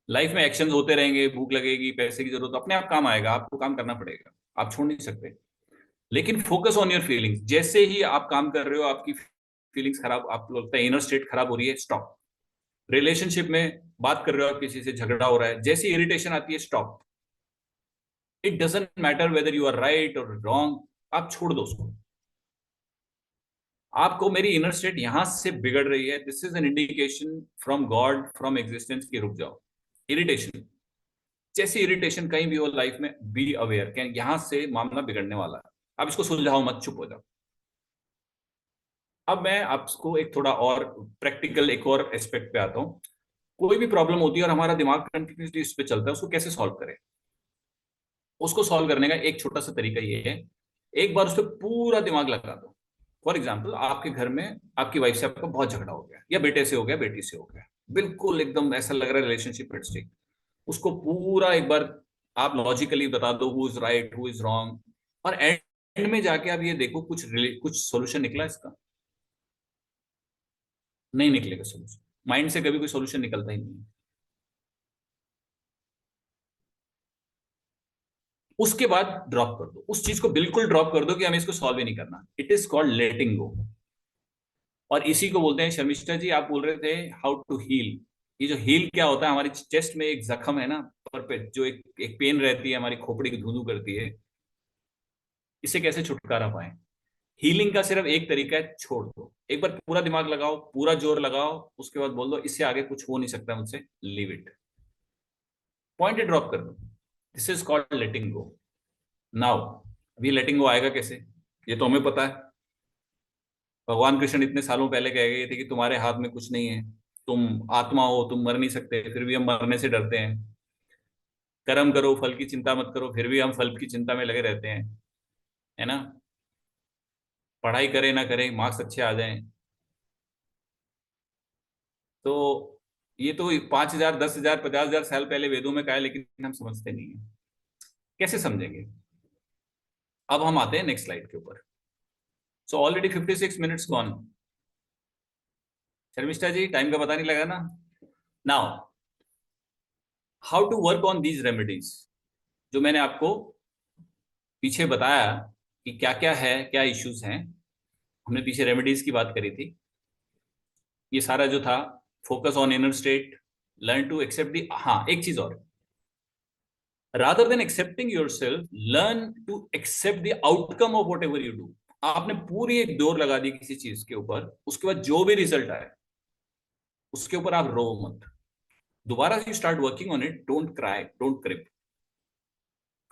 लाइफ में एक्शंस होते रहेंगे, भूख लगेगी, पैसे की जरूरत, अपने आप काम आएगा, आपको काम करना पड़ेगा, आप छोड़ नहीं सकते। लेकिन फोकस ऑन योर फीलिंग्स। जैसे ही आप काम कर रहे हो, आपकी फीलिंग्स खराब, आपको लगता है इनर स्टेट खराब हो रही है, स्टॉप। रिलेशनशिप में बात कर रहे हो, आप किसी से झगड़ा हो रहा है, जैसी इरिटेशन आती है, stop. It doesn't matter whether you are right और रॉन्ग, आप छोड़ दो उसको। आपको मेरी इनर स्टेट यहां से बिगड़ रही है, this is an indication from God, from existence की रुक जाओ। इरिटेशन, जैसी इरिटेशन कहीं भी हो लाइफ में, बी अवेयर कि यहां से मामला बिगड़ने वाला है। अब इसको सुलझाओ मत, चुप हो जाओ। अब मैं आपको एक थोड़ा और प्रैक्टिकल, एक और एस्पेक्ट पे आता हूँ। कोई भी प्रॉब्लम होती है और हमारा दिमाग कंटिन्यूसली इस पे चलता है, उसको कैसे सॉल्व करें? उसको सॉल्व करने का एक छोटा सा तरीका ये है, एक बार उस पर पूरा दिमाग लगा दो। फॉर एग्जाम्पल, आपके घर में आपकी वाइफ से आपका बहुत झगड़ा हो गया, या बेटे से हो गया, बेटी से हो गया, बिल्कुल एकदम ऐसा लग रहा है रिलेशनशिप एट स्टेक। उसको पूरा एक बार आप लॉजिकली बता दो, who is right, who is wrong, और एंड में जाके आप ये देखो कुछ सोल्यूशन निकला इसका? नहीं निकलेगा सोल्यूशन। माइंड से कभी कोई सोल्यूशन निकलता ही नहीं है। उसके बाद ड्रॉप कर दो, उस चीज को बिल्कुल ड्रॉप कर दो कि हमें इसको सॉल्व ही नहीं करना। इट इज कॉल्ड लेटिंग गो। और इसी को बोलते हैं, शर्मिष्ठा जी आप बोल रहे थे हाउ टू हील। ये जो हील क्या होता है, हमारी चेस्ट में एक जख्म है ना, पर पे जो एक पेन रहती है, हमारी खोपड़ी की धुंधु करती है, इससे कैसे छुटकारा पाए? हीलिंग का सिर्फ एक तरीका है, छोड़ दो। एक बार पूरा दिमाग लगाओ, पूरा जोर लगाओ, उसके बाद बोल दो इससे आगे कुछ हो नहीं सकता मुझसे, लीव इट, पॉइंट ड्रॉप कर दो। This is called letting go. Now, अभी लेटिंग गो आएगा कैसे, ये तो हमें पता है। भगवान कृष्ण इतने सालों पहले कह गए थे कि तुम्हारे हाथ में कुछ नहीं है, तुम आत्मा हो, तुम मर नहीं सकते, फिर भी हम मरने से डरते हैं। कर्म करो, फल की चिंता मत करो, फिर भी हम फल की चिंता में लगे रहते हैं, है ना? पढ़ाई करें ना करें, मार्क्स अच्छे आ जाएं, तो ये तो 5,000, 10,000, 50,000 साल पहले वेदों में कहा है, लेकिन हम समझते नहीं है। कैसे समझेंगे? अब हम आते हैं नेक्स्ट स्लाइड के ऊपर। So already 56 minutes gone. Sharmishtha ji, time का पता नहीं लगा ना? Now, how to work on these remedies, जो मैंने आपको पीछे बताया कि क्या क्या है, क्या इश्यूज हैं। हमने पीछे रेमेडीज की बात करी थी। ये सारा जो था, focus on inner state, learn to accept the, हाँ एक चीज और, rather than accepting yourself, learn to accept the outcome of whatever you do. आपने पूरी एक दौड़ लगा दी किसी चीज के ऊपर, उसके बाद जो भी रिजल्ट आए उसके ऊपर आप रो मत। दोबारा you start working on it, don't cry, don't crib,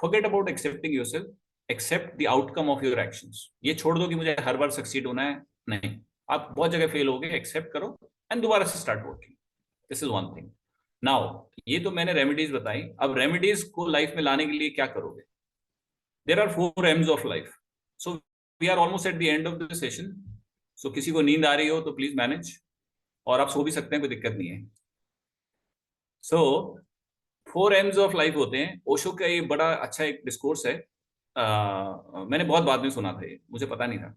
forget about accepting yourself, accept the outcome of your actions. ये छोड़ दो कि मुझे हर बार सक्सीड होना है, नहीं, आप बहुत जगह फेल हो गए, एक्सेप्ट करो एंड दोबारा से start working. This is one thing. Now, ये तो मैंने रेमेडीज बताई, अब रेमेडीज को लाइफ में लाने के लिए क्या करोगे? There are 4 M's of life. So we are almost at the end of the session. So किसी को नींद आ रही हो तो प्लीज मैनेज, और आप सो भी सकते हैं, कोई दिक्कत नहीं है। सो 4 M's ऑफ लाइफ होते हैं। ओशो का ये बड़ा अच्छा एक डिस्कोर्स है, मैंने बहुत बाद में सुना था, ये मुझे पता नहीं था।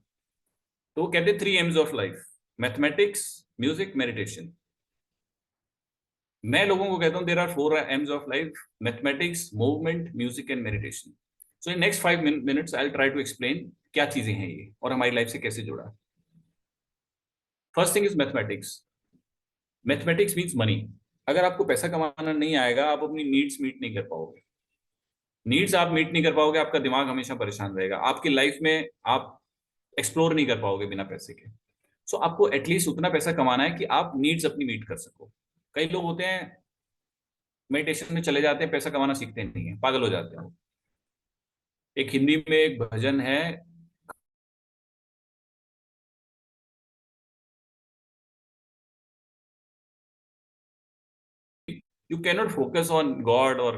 तो वो कहते 3 M's of life: mathematics, music, meditation. मैं लोगों को कहता हूँ there are 4 M's of life: mathematics, movement, music and meditation. So in next 5 minutes I try to explain क्या चीजें हैं ये और हमारी लाइफ से कैसे जुड़ा। First thing is mathematics. Mathematics means money. अगर आपको पैसा कमाना नहीं आएगा, आप अपनी नीड्स मीट नहीं कर पाओगे। नीड्स आप मीट नहीं कर पाओगे, आपका दिमाग हमेशा परेशान रहेगा, आपकी लाइफ में आप एक्सप्लोर नहीं कर पाओगे बिना पैसे के। सो आपको एटलीस्ट उतना पैसा कमाना है कि आप नीड्स अपनी मीट कर सको। कई लोग होते हैं मेडिटेशन में चले जाते हैं, पैसा कमाना सीखते नहीं है, पागल हो जाते हैं। एक हिंदी में एक भजन है, you cannot focus on God और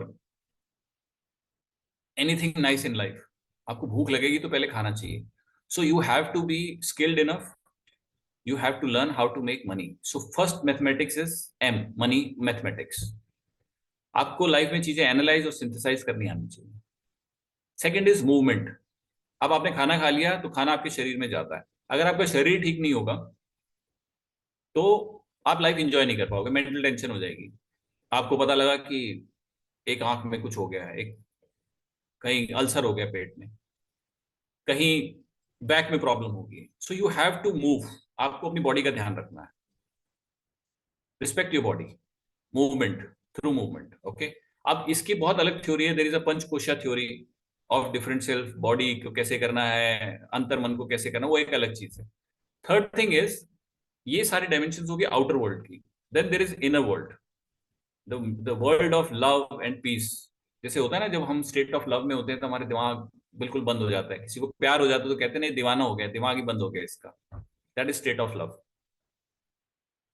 एनीथिंग नाइस इन लाइफ। आपको भूख लगेगी तो पहले खाना चाहिए। So you have to be skilled enough, you have to learn how to make money. So first mathematics is M, money mathematics. आपको life में चीजें एनालाइज और सिंथेसाइज करनी आनी चाहिए। Second is movement. अब आपने खाना खा लिया तो खाना आपके शरीर में जाता है, अगर आपका शरीर ठीक नहीं होगा तो आप लाइफ एंजॉय नहीं कर पाओगे, मेंटल टेंशन हो जाएगी। आपको पता लगा कि एक आंख में कुछ हो गया है, एक कहीं अल्सर हो गया पेट में, कहीं बैक में प्रॉब्लम होगी। So you have to move, आपको अपनी बॉडी का ध्यान रखना है। Respect your body, movement, through movement. Okay, अब इसकी बहुत अलग थ्योरी है, there is a Panchakosha theory of different self. Body को कैसे करना है, अंतर मन को कैसे करना, वो एक अलग चीज है। थर्ड थिंग इज, ये सारी डायमेंशन होगी आउटर वर्ल्ड की। Then there is inner world, the world of love and peace. जैसे होता है ना, जब हम स्टेट ऑफ लव में होते हैं तो हमारे दिमाग बिल्कुल बंद हो जाता है। किसी को प्यार हो जाता है तो कहते हैं नहीं दीवाना हो गया, दिमाग ही बंद हो गया इसका। That is state of love.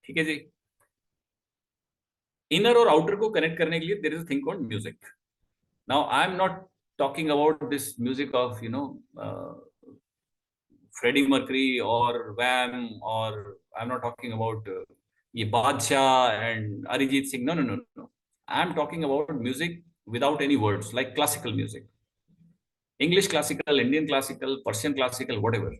ठीक है जी। इनर और आउटर को कनेक्ट करने के लिए there is a thing called music. Now I am not talking about this music of Freddie Mercury और वैम, और I am not talking about ये Badshah and Arijit Singh. No no no no, I am talking about music without any words, like classical music, English classical, Indian classical, Persian classical, whatever.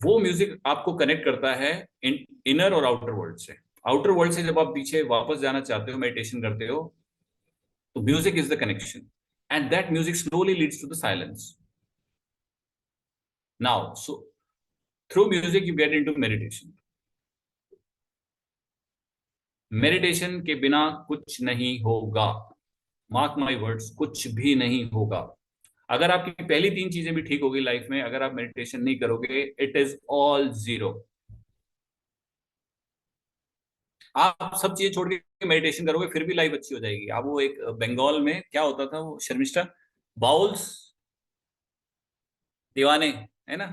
वो music आपको connect करता है inner और outer world से। Outer world से जब आप पीछे वापस जाना चाहते हो, मेडिटेशन करते हो, तो music is the connection, and that music slowly leads to the silence. Now so through music you get into meditation. Meditation के बिना कुछ नहीं होगा, मार्क माय वर्ड्स, कुछ भी नहीं होगा। अगर आपकी पहली तीन चीजें भी ठीक होगी लाइफ में, अगर आप मेडिटेशन नहीं करोगे, इट इज ऑल जीरो। आप सब चीजें छोड़ के मेडिटेशन करोगे फिर भी लाइफ अच्छी हो जाएगी। आप वो एक बंगाल में क्या होता था, वो शर्मिष्ठा, बाउल्स दीवाने, है ना,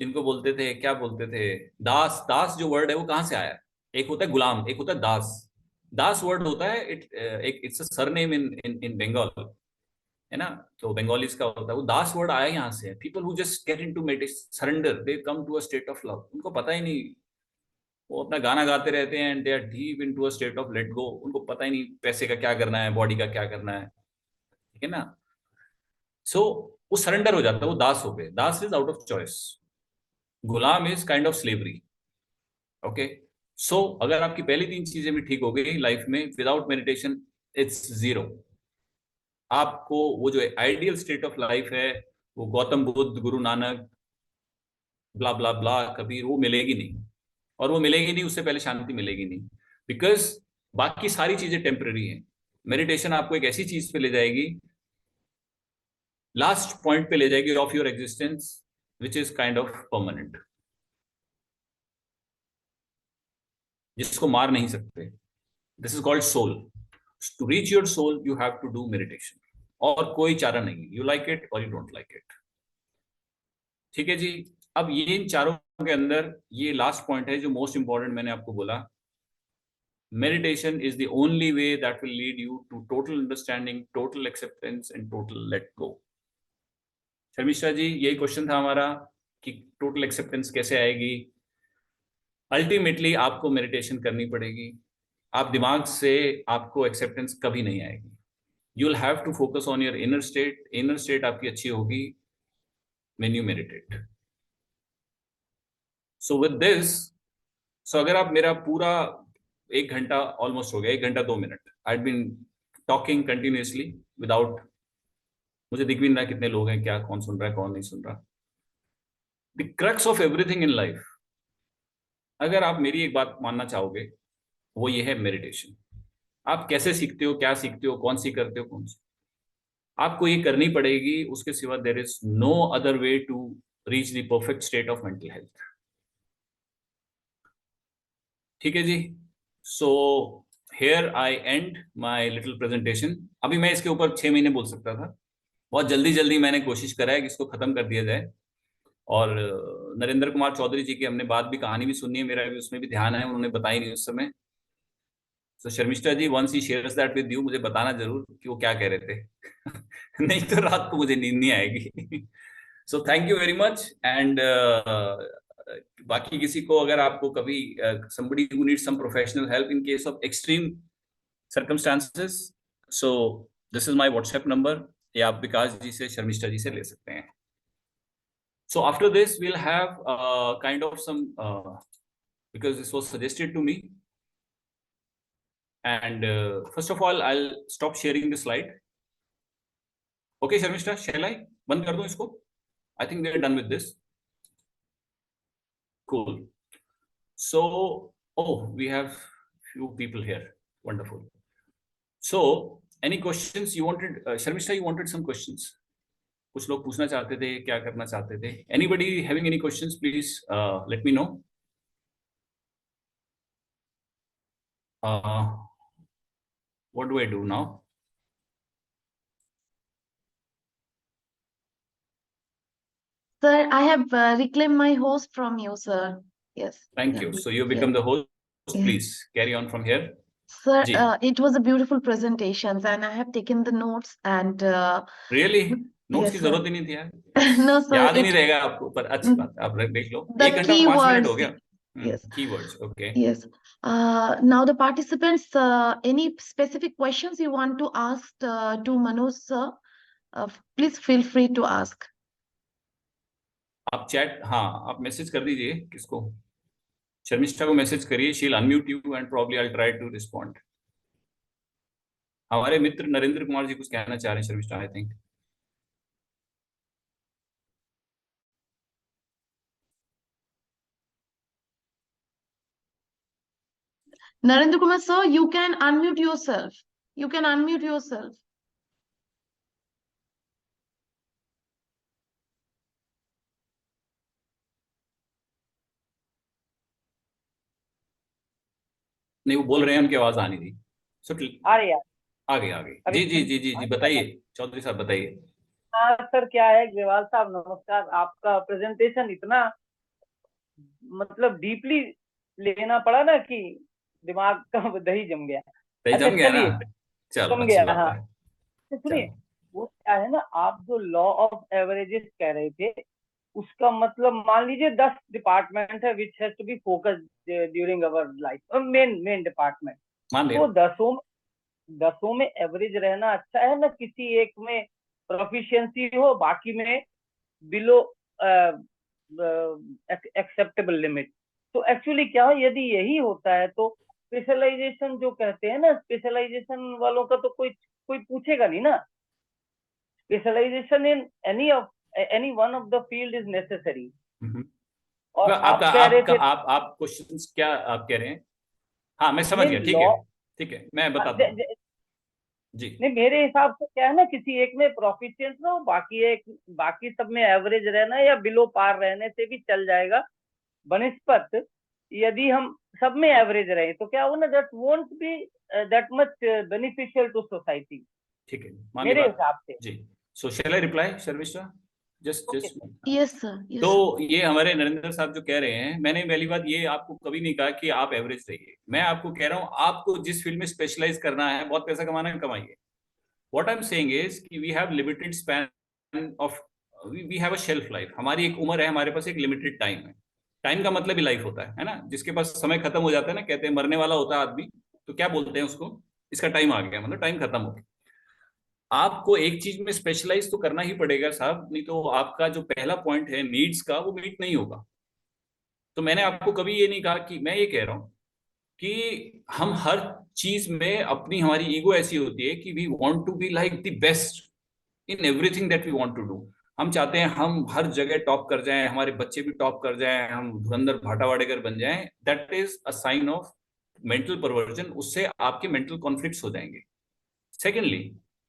जिनको बोलते थे, क्या बोलते थे, दास। दास जो वर्ड है वो कहाँ से आया? एक होता है गुलाम, एक होता है दास। दास वर्ड होता है एक इट्स अ सरनेम इन इन इन बंगाल, है ना। तो बंगालीज का होता है वो दास वर्ड आया यहाँ से। People who just get into meditation, surrender, they come to a state of love. उनको पता ही नहीं, वो अपना गाना गाते रहते हैं and they are deep into a state of let go. उनको पता ही नहीं पैसे का क्या करना है, बॉडी का क्या करना है, ठीक है ना। सो वो सरेंडर हो जाता है, वो दास हो गए। Das is out of choice, ghulam is kind of slavery. Okay, so अगर आपकी पहली तीन चीजें भी ठीक हो गई लाइफ में, विदाउट मेडिटेशन इट्स जीरो। आपको वो जो आइडियल स्टेट ऑफ लाइफ है, वो गौतम बुद्ध, गुरु नानक, ब्ला ब्ला ब्ला, कबीर, वो मिलेगी नहीं। और वो मिलेगी नहीं, उससे पहले शांति मिलेगी नहीं, बिकॉज बाकी सारी चीजें टेम्पररी हैं। मेडिटेशन आपको एक ऐसी चीज पे ले जाएगी, लास्ट पॉइंट पे ले जाएगी of your existence, which is kind of permanent, जिसको मार नहीं सकते। This is called soul. To reach your soul you have to do meditation, और कोई चारा नहीं। यू लाइक इट और यू डोंट लाइक इट। ठीक है जी। अब ये इन चारों के अंदर ये लास्ट पॉइंट है जो मोस्ट इंपॉर्टेंट मैंने आपको बोला। Meditation is the only way that will lead you to total understanding, total acceptance and total let go. Sharmishtha ji, यही क्वेश्चन था हमारा कि टोटल एक्सेप्टेंस कैसे आएगी। अल्टीमेटली आपको मेडिटेशन करनी पड़ेगी। आप दिमाग से आपको एक्सेप्टेंस कभी नहीं आएगी। You will have to focus on your inner state. Inner state आपकी अच्छी होगी when you meditate. So with this, so अगर आप मेरा पूरा 1 घंटा, ऑलमोस्ट हो गया 1 घंटा 2 minute, I had been talking continuously without, मुझे दिख भी नहीं रहा कितने लोग हैं, क्या, कौन सुन रहा है कौन नहीं सुन रहा। The crux of everything in life, अगर आप मेरी एक बात मानना चाहोगे, वो ये है मेडिटेशन। आप कैसे सीखते हो, क्या सीखते हो, कौन सी करते हो, कौन सी, आपको ये करनी पड़ेगी, उसके सिवा there is no other way to reach the perfect state of mental health. ठीक है जी। So here I end my little presentation. अभी मैं इसके ऊपर 6 महीने बोल सकता था, बहुत जल्दी जल्दी मैंने कोशिश करा है कि इसको खत्म कर दिया जाए। और नरेंद्र कुमार चौधरी जी की हमने बात भी, कहानी भी सुनी है, मेरा भी उसमें भी ध्यान है, उन्होंने बताई नहीं उस समय। तो Sharmishtha ji, once he shares that with you, मुझे बताना जरूर कि वो क्या कह रहे थे। नहीं तो रात को मुझे नींद नहीं आएगी। So thank you very much. And बाकी किसी को अगर आपको कभी somebody who needs some professional help in case of extreme circumstances, so this is my WhatsApp number, या आप विकास जी से, शर्मिष्ठा जी से ले सकते हैं। So after this we'll have kind of some because this was suggested to me, and first of all I'll stop sharing the slide. Okay Sharmishta, shall I बंद कर दूं इसको? I think we are done with this. Cool. So oh, we have few people here. Wonderful. So any questions you wanted, Sharmishta, you wanted some questions? कुछ लोग पूछना चाहते थे, क्या करना चाहते थे? Anybody having any questions, please let me know. What do I do now? Sir, I have reclaimed my host from you, sir. Yes. Thank you. So you Yes. become the host. Yes. Please carry on from here. Sir, ji. it was a beautiful presentation, and I have taken the notes and Really? Notes yes, की sir. जरूरत ही नहीं थी यार। No, sir. याद ही नहीं रहेगा आपको, पर अच्छी बात है, आप देख लो। The 1 घंटा 5 मिनट हो keywords. गया। Yes. Keywords, okay. Yes. Now the participants, any specific questions you want to ask to Manoj, sir? Please feel free to ask. आप चैट, हाँ आप मैसेज कर दीजिए, किसको, शर्मिष्ठा को मैसेज करिए, she will unmute you and probably I will try to respond. हमारे मित्र नरेंद्र कुमार जी कुछ कहना चाह रहे हैं Sharmishtha, I think. Narendra Kumar, sir, you can unmute yourself. You can unmute yourself. नहीं, वो बोल रहे हैं, उनकी आवाज आनी थी। सो आ रही है। आ गई। जी जी जी जी जी, बताइए चौधरी साहब, बताइए। हाँ सर, क्या है ग्रेवाल साहब, नमस्कार। आपका प्रेजेंटेशन इतना मतलब डीपली लेना पड़ा ना कि दिमाग का दही जम गया। सही अच्छा जम गया ना? चलिए, चलो जम अच्छी गया। बात हाँ है। तो सुनिए, चलो, वो क्या है ना, आप जो लॉ ऑफ एवरेजेस कह रहे थे, उसका मतलब मान लीजिए 10 डिपार्टमेंट है which has to be focused during our life, main department. मान लिया। तो दसों में एवरेज रहना अच्छा है ना, किसी एक में प्रोफिशिएंसी हो, बाकी में बिलो एक्सेप्टेबल लिमिट। तो एक्चुअली क्या है, यदि यही होता है तो स्पेशलाइजेशन जो कहते हैं ना, स्पेशलाइजेशन वालों का तो कोई कोई पूछेगा नहीं ना। Specialisation in any one of the field is necessary. और आप आपका कह रहे आपका थे आप क्वेश्चंस क्या आप कह रहे हैं? हाँ मैं समझ गया, लॉ, ठीक है मैं बताता हूँ जी। नहीं मेरे हिसाब से क्या है ना, किसी एक में प्रोफिशिएंट ना हो, बाकी सब में एवरेज रहना या बिलो पार रहने से भी चल जाएगा। बनस्पत यदि हम सब में एवरेज रहे तो क्या हो ना, that won't be that much beneficial to society, ठीक है, मान ली मेरे बात हिसाब से। जी। So shall I reply Sharmishtha? Just okay just sir. Yes, sir. Yes, तो sir. ये हमारे नरेंद्र साहब जो कह रहे हैं, मैंने पहली बात ये आपको कभी नहीं कहा कि आप एवरेज रहिए। मैं आपको कह रहा हूँ, आपको जिस फील्ड में स्पेशलाइज करना है, बहुत पैसा कमाना है, कमाइए। What I am saying is कि we have limited span of, we have a shelf life. हमारी एक उम्र है, हमारे पास एक लिमिटेड टाइम है। टाइम का मतलब ही लाइफ होता है ना? जिसके पास समय खत्म हो जाता है ना, कहते हैं मरने वाला होता है आदमी, तो क्या बोलते हैं उसको, इसका टाइम आ गया, मतलब टाइम खत्म हो गया। आपको एक चीज में स्पेशलाइज तो करना ही पड़ेगा साहब, नहीं तो आपका जो पहला पॉइंट है नीड्स का, वो मीट नहीं होगा। तो मैंने आपको कभी ये नहीं कहा कि, मैं ये कह रहा हूं कि हम हर चीज में अपनी, हमारी ईगो ऐसी होती है कि we want to be like the best in everything that we want to do. हम चाहते हैं हम हर जगह टॉप कर जाएं, हमारे बच्चे भी टॉप कर जाएं, हम धुरंधर भाटावाड़ेकर बन जाएं। That is a sign of mental perversion. उससे आपके मेंटल कॉन्फ्लिक्ट्स हो जाएंगे। सेकेंडली,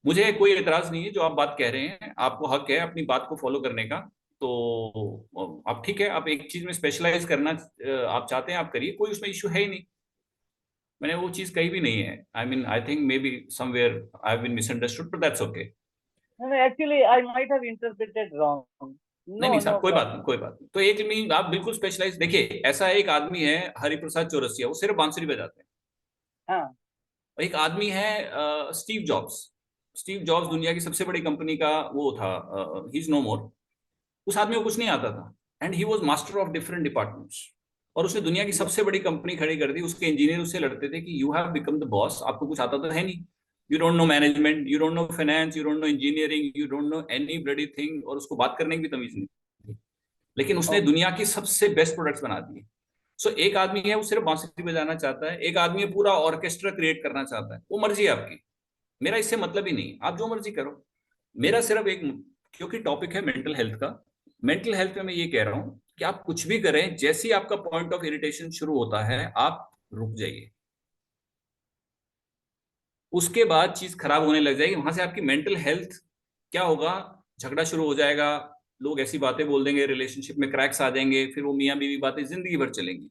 मुझे कोई एतराज नहीं है जो आप बात कह रहे हैं, आपको हक है अपनी बात को फॉलो करने का। तो आप ठीक है, आप एक चीज में स्पेशलाइज करना आप चाहते हैं, आप करिए, कोई उसमें इश्यू है ही नहीं। मैंने वो चीज कही भी नहीं है। I mean I think maybe somewhere I have been misunderstood, but that's okay. Actually, I might have interpreted wrong. नहीं No, नहीं no साहब, कोई बात problem. नहीं, कोई बात नहीं। तो एक मीन आप बिल्कुल स्पेशलाइज, देखिए ऐसा एक आदमी है हरिप्रसाद चौरसिया, वो सिर्फ बांसुरी बजाते हैं। हाँ, एक आदमी है स्टीव जॉब्स। स्टीव जॉब्स दुनिया की सबसे बड़ी कंपनी का वो था, ही इज नो मोर। उस आदमी को कुछ नहीं आता था, and he was master of different departments. और उसने दुनिया की yeah. सबसे बड़ी कंपनी खड़ी कर दी। उसके इंजीनियर उससे लड़ते थे कि you have become the boss, आपको कुछ आता तो है नहीं, you don't know management, you don't know finance, you don't know engineering, you don't know any bloody thing, और उसको बात करने की भी तमीज नहीं थी। लेकिन उसने Okay. दुनिया की सबसे बेस्ट प्रोडक्ट्स बना दिए। सो एक आदमी है वो सिर्फ बांसुरी बजाना चाहता है, एक आदमी है पूरा ऑर्केस्ट्रा क्रिएट करना चाहता है। वो मर्जी है आपकी, मेरा इससे मतलब ही नहीं, आप जो मर्जी करो। मेरा सिर्फ एक, क्योंकि टॉपिक है मेंटल हेल्थ का, मेंटल हेल्थ में मैं ये कह रहा हूं कि आप कुछ भी करें, जैसे ही आपका पॉइंट ऑफ इरिटेशन शुरू होता है आप रुक जाइए। उसके बाद चीज खराब होने लग जाएगी, वहां से आपकी मेंटल हेल्थ क्या होगा, झगड़ा शुरू हो जाएगा, लोग ऐसी बातें बोल देंगे, रिलेशनशिप में क्रैक्स आ जाएंगे, फिर वो मियां बीवी बातें जिंदगी भर चलेंगी।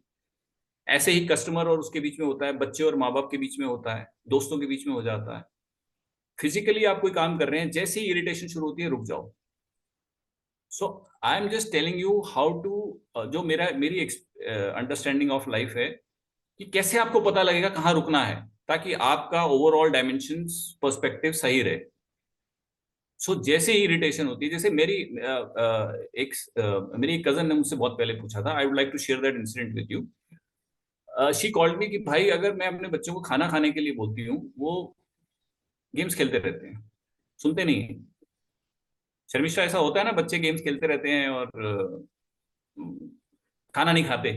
ऐसे ही कस्टमर और उसके बीच में होता है, बच्चे और माँ बाप के बीच में होता है, दोस्तों के बीच में हो जाता है। फिजिकली आप कोई काम कर रहे हैं, जैसे ही इरिटेशन शुरू होती है रुक जाओ। So I am just telling you how to, जो मेरी अंडरस्टैंडिंग ऑफ लाइफ है कि कैसे आपको पता लगेगा कहाँ रुकना है, ताकि आपका ओवरऑल डायमेंशन पर्सपेक्टिव सही रहे। सो जैसे ही इरिटेशन होती है, जैसे मेरी एक कजन ने मुझसे बहुत पहले पूछा था, I would like to share that incident with you. She called me कि भाई अगर मैं अपने बच्चों को खाना खाने के लिए बोलती हूँ, वो गेम्स खेलते रहते हैं, सुनते नहीं है। शर्मिष्ठा, ऐसा होता है ना, बच्चे गेम्स खेलते रहते हैं और खाना नहीं खाते।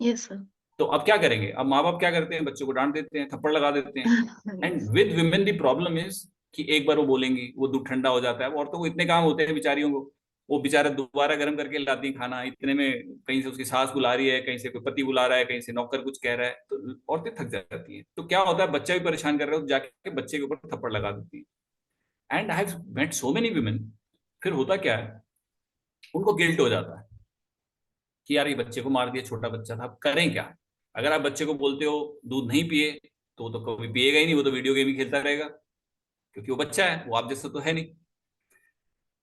Yes, sir. तो अब क्या करेंगे, अब माँ बाप क्या करते हैं, बच्चों को डांट देते हैं, थप्पड़ लगा देते हैं। And Yes. With women the problem is कि एक बार वो बोलेंगी, वो दूध ठंडा हो जाता है। औरतों को इतने काम होते हैं बेचारियों को, वो बेचारा दोबारा गर्म करके लाती है खाना, इतने में कहीं से उसकी सास बुला रही है, कहीं से कोई पति बुला रहा है, कहीं से नौकर कुछ कह रहा है, तो औरतें थक जाती हैं। तो क्या होता है, बच्चा भी परेशान कर रहा है तो जाके बच्चे के ऊपर थप्पड़ लगा देती है। And I have met so many women, फिर होता क्या है, उनको गिल्ट हो जाता है कि यार ये बच्चे को मार दिया, छोटा बच्चा था, अब करें क्या। अगर आप बच्चे को बोलते हो दूध नहीं पिए, तो वो तो कभी पिएगा ही नहीं, वो तो वीडियो गेम ही खेलता रहेगा, क्योंकि वो बच्चा है, वो आप जैसा तो है नहीं।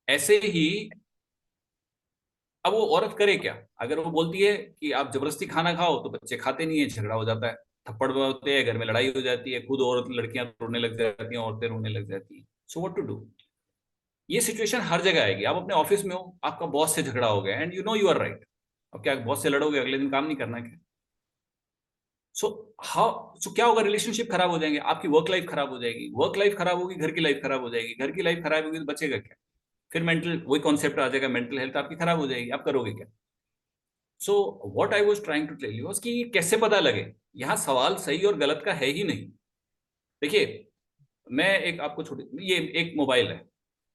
ऐसे ही अब वो औरत करे क्या, अगर वो बोलती है कि आप जबरदस्ती खाना खाओ, तो बच्चे खाते नहीं है, झगड़ा हो जाता है, थप्पड़ होते हैं, घर में लड़ाई हो जाती है, खुद औरत लड़कियां रोने लग जाती हैं, औरतें रोने लग जाती हैं। So what to do. ये सिचुएशन हर जगह आएगी। आप अपने ऑफिस में हो, आपका बॉस से झगड़ा हो गया, and you know you are right. अब क्या बॉस से लड़ोगे, अगले दिन काम नहीं करना क्या। सो सो क्या होगा, रिलेशनशिप खराब हो जाएंगे, आपकी वर्क लाइफ खराब हो जाएगी, वर्क लाइफ खराब होगी, घर की लाइफ खराब हो जाएगी, घर की लाइफ खराब होगी तो बचेगा क्या। फिर मेंटल वही कॉन्सेप्ट आ जाएगा, मेंटल हेल्थ आपकी खराब हो जाएगी, आप करोगे क्या। So what I was trying to tell you कि कैसे पता लगे, यहाँ सवाल सही और गलत का है ही नहीं। देखिए, मैं एक आपको छोटी, ये एक मोबाइल है,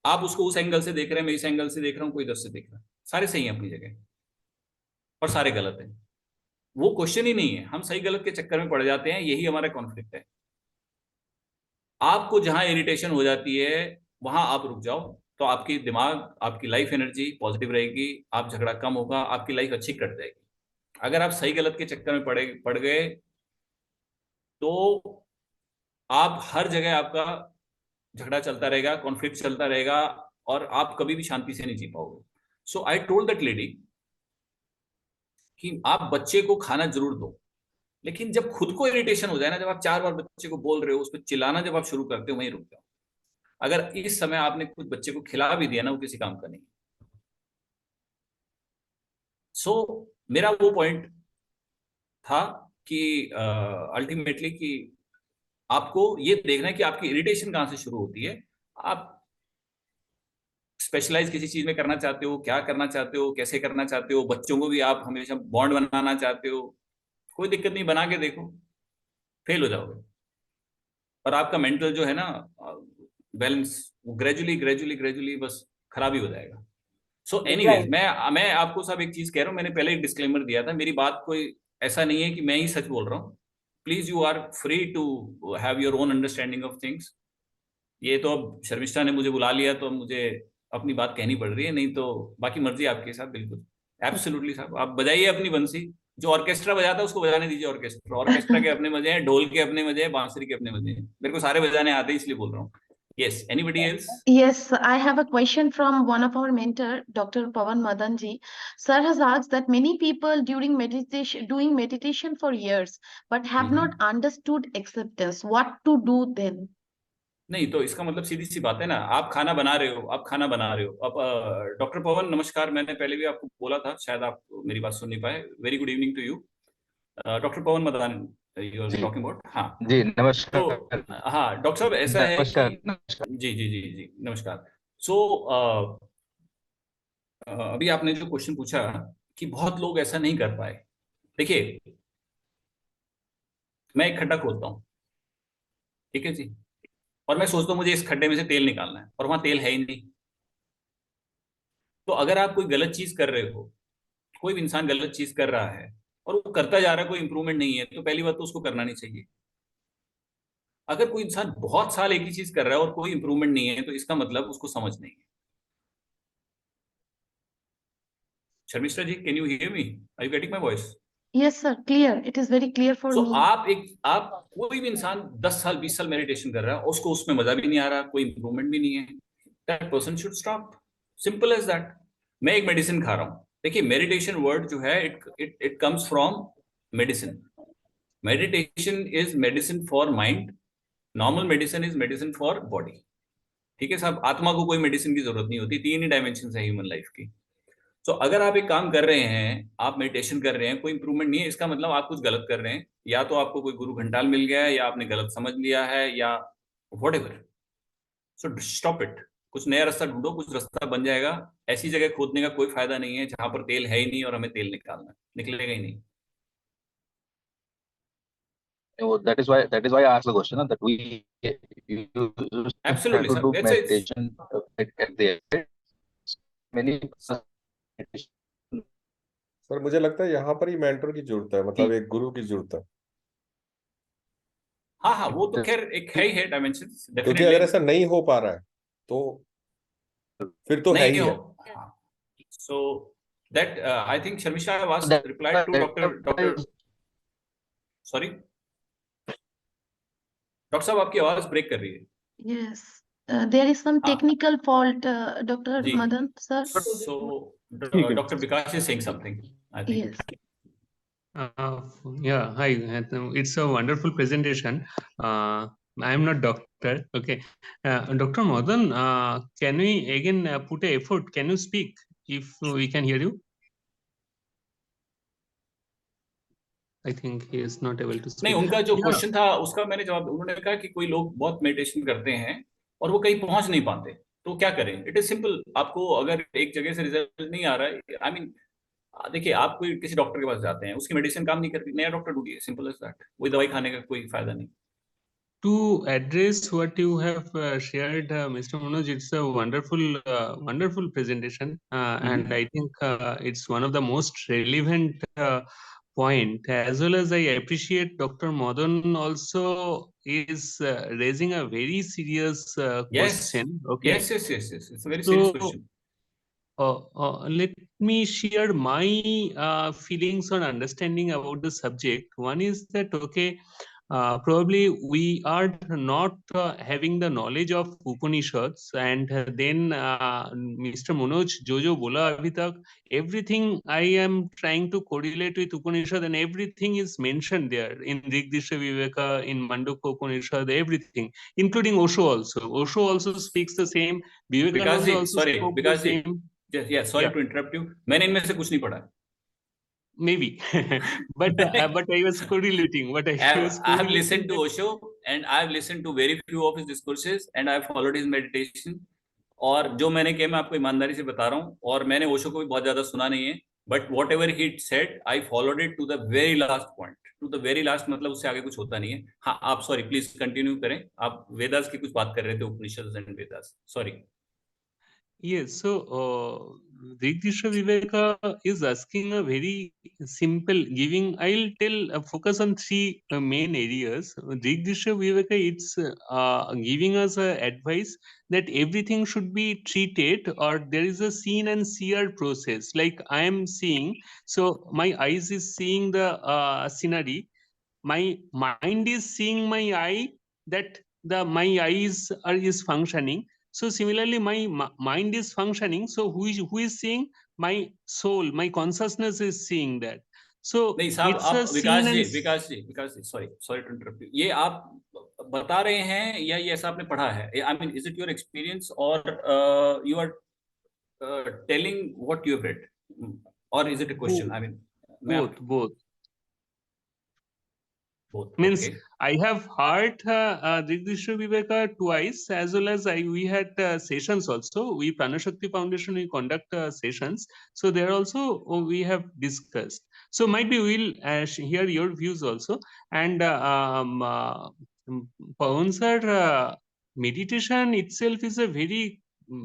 आप उसको उस एंगल से देख रहे हैं, मैं इस एंगल से देख रहा हूँ, कोई इधर से देख रहा है, सारे सही हैं अपनी जगह और सारे गलत हैं। वो क्वेश्चन ही नहीं है, हम सही गलत के चक्कर में पड़ जाते हैं, यही हमारा कॉन्फ्लिक्ट है। आपको जहां इरिटेशन हो जाती है वहां आप रुक जाओ, तो आपकी दिमाग, आपकी लाइफ एनर्जी पॉजिटिव रहेगी, आप झगड़ा कम होगा, आपकी लाइफ अच्छी कट जाएगी। अगर आप सही गलत के चक्कर में पड़ गए, तो आप हर जगह आपका झगड़ा चलता रहेगा, कॉन्फ्लिक्ट चलता रहेगा, और आप कभी भी शांति से नहीं जी पाओगे। सो आई टोल्ड दैट लेडी कि आप बच्चे को खाना जरूर दो, लेकिन जब खुद को इरिटेशन हो जाए ना, जब आप 4 बार बच्चे को बोल रहे हो, उस पर चिल्लाना जब आप शुरू करते हो, वहीं रुक जाओ। अगर इस समय आपने कुछ बच्चे को खिला भी दिया ना, वो किसी काम का नहीं। सो मेरा वो पॉइंट था कि अल्टीमेटली कि आपको ये देखना है कि आपकी इरिटेशन कहां से शुरू होती है। आप स्पेशलाइज किसी चीज में करना चाहते हो, क्या करना चाहते हो, कैसे करना चाहते हो, बच्चों को भी आप हमेशा बॉन्ड बनाना चाहते हो, कोई दिक्कत नहीं, बना के देखो, फेल हो जाओगे। और आपका मेंटल जो है ना बैलेंस, वो ग्रेजुअली ग्रेजुअली ग्रेजुअली बस खराब ही हो जाएगा। सो एनीवेज, मैं आपको सब एक चीज कह रहा हूँ, मैंने पहले एक डिस्क्लेमर दिया था, मेरी बात कोई ऐसा नहीं है कि मैं ही सच बोल रहा हूँ। Please you are free to have your own understanding of things. ये तो अब शर्मिष्ठा ने मुझे बुला लिया तो मुझे अपनी बात कहनी पड़ रही है, नहीं तो बाकी मर्जी आपके साथ। बिल्कुल एब्सोल्युटली साहब, आप बजाइए अपनी बंसी। जो ऑर्केस्ट्रा बजाता है उसको बजाने दीजिए ऑर्केस्ट्रा। ऑर्केस्ट्रा के अपने मजे हैं, ढोल के अपने मजे हैं, बांसुरी के अपने मजे हैं। मेरे को सारे बजाने आते हैं इसलिए बोल रहा हूँ। Yes, anybody else? Yes, I have a question from one of our mentor, Dr. Pawan Madanji. Sir has asked that many people during meditation, doing meditation for years, but have not understood acceptance. What to do then? नहीं तो इसका मतलब सीधी सी बात है ना, आप खाना बना रहे हो, आप खाना बना रहे हो। अब डॉक्टर पवन नमस्कार, मैंने पहले भी आपको बोला था, शायद आप मेरी बात सुन नहीं पाए। Very good evening to you doctor Pawan Madan, you are जी टॉकिंग अबाउट। हाँ जी, तो नमस्कार। हाँ डॉक्टर साहब, ऐसा है कि नमस्कार नमस्कार। जी जी जी जी नमस्कार। सो अभी आपने जो क्वेश्चन पूछा कि बहुत लोग ऐसा नहीं कर पाए, देखिए मैं एक खड्डा खोदता हूँ, ठीक है जी, और मैं सोचता हूँ मुझे इस खड्डे में से तेल निकालना है, और वहां तेल है ही नहीं। तो अगर आप कोई गलत चीज कर रहे हो, कोई भी इंसान गलत चीज कर रहा है और वो करता जा रहा है, कोई इंप्रूवमेंट नहीं है, तो पहली बात तो उसको करना नहीं चाहिए। अगर कोई इंसान बहुत साल एक ही चीज कर रहा है और कोई इंप्रूवमेंट नहीं है, तो इसका मतलब उसको समझ नहीं है। Sharmishtha ji, can you hear me? Are you getting my voice? Yes, sir, clear. It is very clear for so me. आप कोई भी इंसान 10 साल 20 साल मेडिटेशन कर रहा है, उसको उसमें मजा भी नहीं आ रहा, कोई इंप्रूवमेंट भी नहीं है, that person should stop. Simple as that. मैं एक मेडिसिन खा रहा हूँ, देखिए मेडिटेशन वर्ड जो है it comes from medicine. Meditation is medicine for mind, normal medicine is medicine for body. ठीक है साहब, आत्मा को कोई मेडिसिन की जरूरत नहीं होती। 3 ही डायमेंशन है ह्यूमन लाइफ की। तो अगर आप एक काम कर रहे हैं, आप मेडिटेशन कर रहे हैं, कोई इंप्रूवमेंट नहीं है, इसका मतलब आप कुछ गलत कर रहे हैं। या तो आपको कोई गुरु घंटाल मिल गया है, या आपने गलत समझ लिया है, या what ever. So stop it. कुछ नया रास्ता ढूंढो, कुछ रास्ता बन जाएगा। ऐसी जगह खोदने का कोई फायदा नहीं है जहां पर तेल है ही नहीं और हमें तेल निकालना है, निकलेगा ही नहीं। That is why I asked the question, that we used to try absolutely to sir, do that's it. meditation at the end. Many meditation. Sir मुझे लगता है यहाँ पर ही मेंटर की जरूरत है, मतलब एक गुरु की जरूरत है। हाँ हाँ, वो तो खैर एक है ही है डायमेंशन, क्योंकि अगर डेफिनेटली। ऐसा नहीं हो पा रहा है तो फिर तो है नहीं ही हो। है। So that I think Sharmishtha was that, replied to doctor sorry doctor साहब, आपकी आवाज ब्रेक कर रही है। Yes. There is some हाँ technical fault, Dr. जी। Madan, sir. सो ठीक है। Doctor Vikas is saying something, I think. Yes. Uh, yeah, hi. It's a wonderful presentation. I am not doctor. Okay. Dr. Madan, can we again put a effort? Can you speak if we can hear you? I think he is not able to नहीं, speak. उनका जो Yeah. Question था उसका मैंने जवाब, उन्होंने कहा कि कोई लोग बहुत मेडिटेशन करते हैं और वो कहीं पहुंच नहीं पाते, तो क्या करें? It is simple. आपको अगर एक जगह से रिजल्ट नहीं आ रहा है, आई मीन देखिए, आप कोई किसी डॉक्टर के पास जाते हैं, उसकी मेडिसिन काम नहीं करती, नया डॉक्टर ढूंढिए, सिंपल एज दैट। वही दवाई खाने का कोई फायदा नहीं। To address what you have shared, Mr. Manoj, it's a wonderful presentation, and I think it's one of the most relevant point. As well as I appreciate Dr. Madan also is raising a very serious Yes, question. Okay, yes, yes, yes, yes. It's a very serious so question. let me share my feelings on understanding about the subject. One is that, okay, probably we are not having the knowledge of Upanishads, and then Mr. Manoj jo bola abhi tak, everything I am trying to correlate with Upanishad, and everything is mentioned there in Rigdisha Viveka, in Mandukya Upanishad, everything, including Osho also. Osho also speaks the same. Vikas Vivekananda ji, also sorry, spoke the Vikas ji, same. Sorry Yeah. To interrupt you, मैंने इनमें से कुछ नहीं पढ़ा। Maybe, but I was correlating. What I was I have listened correlating to that, Osho, and I have listened to very few of his discourses, and I have followed his meditation. और जो मैंने किया मैं आपको ईमानदारी से बता रहा हूँ, और मैंने ओशो को भी बहुत ज्यादा सुना नहीं है, but whatever he said I followed it to the very last point, to the very last, मतलब उससे आगे कुछ होता नहीं है। हाँ, आप सॉरी प्लीज कंटिन्यू करें, आप वेदास की कुछ बात कर रहे थे, Upanishad and Vedas, sorry. Yes, so Rigdisha Viveka is asking a very simple giving. I'll tell focus on three main areas. Rigdisha Viveka, it's giving us advice that everything should be treated, or there is a seen and seer process. Like I am seeing, so my eyes is seeing the scenery, my mind is seeing my eye, that my eyes is functioning. So similarly my mind is functioning, so who is seeing? My soul, my consciousness is seeing that. So नहीं साहब, it's a आप seen and Vikas ji sorry to interrupt you, ये आप बता रहे हैं या ये ऐसा आपने पढ़ा है? I mean, is it your experience or you are telling what you have read, or is it a question? I mean both. both. Means Okay. I have heard Rigdisha Viveka twice, as well as we had sessions also. We Pranashakti Foundation, we conduct sessions. So there also we have discussed. So might be we'll hear your views also. And Pawan sir, meditation itself is a very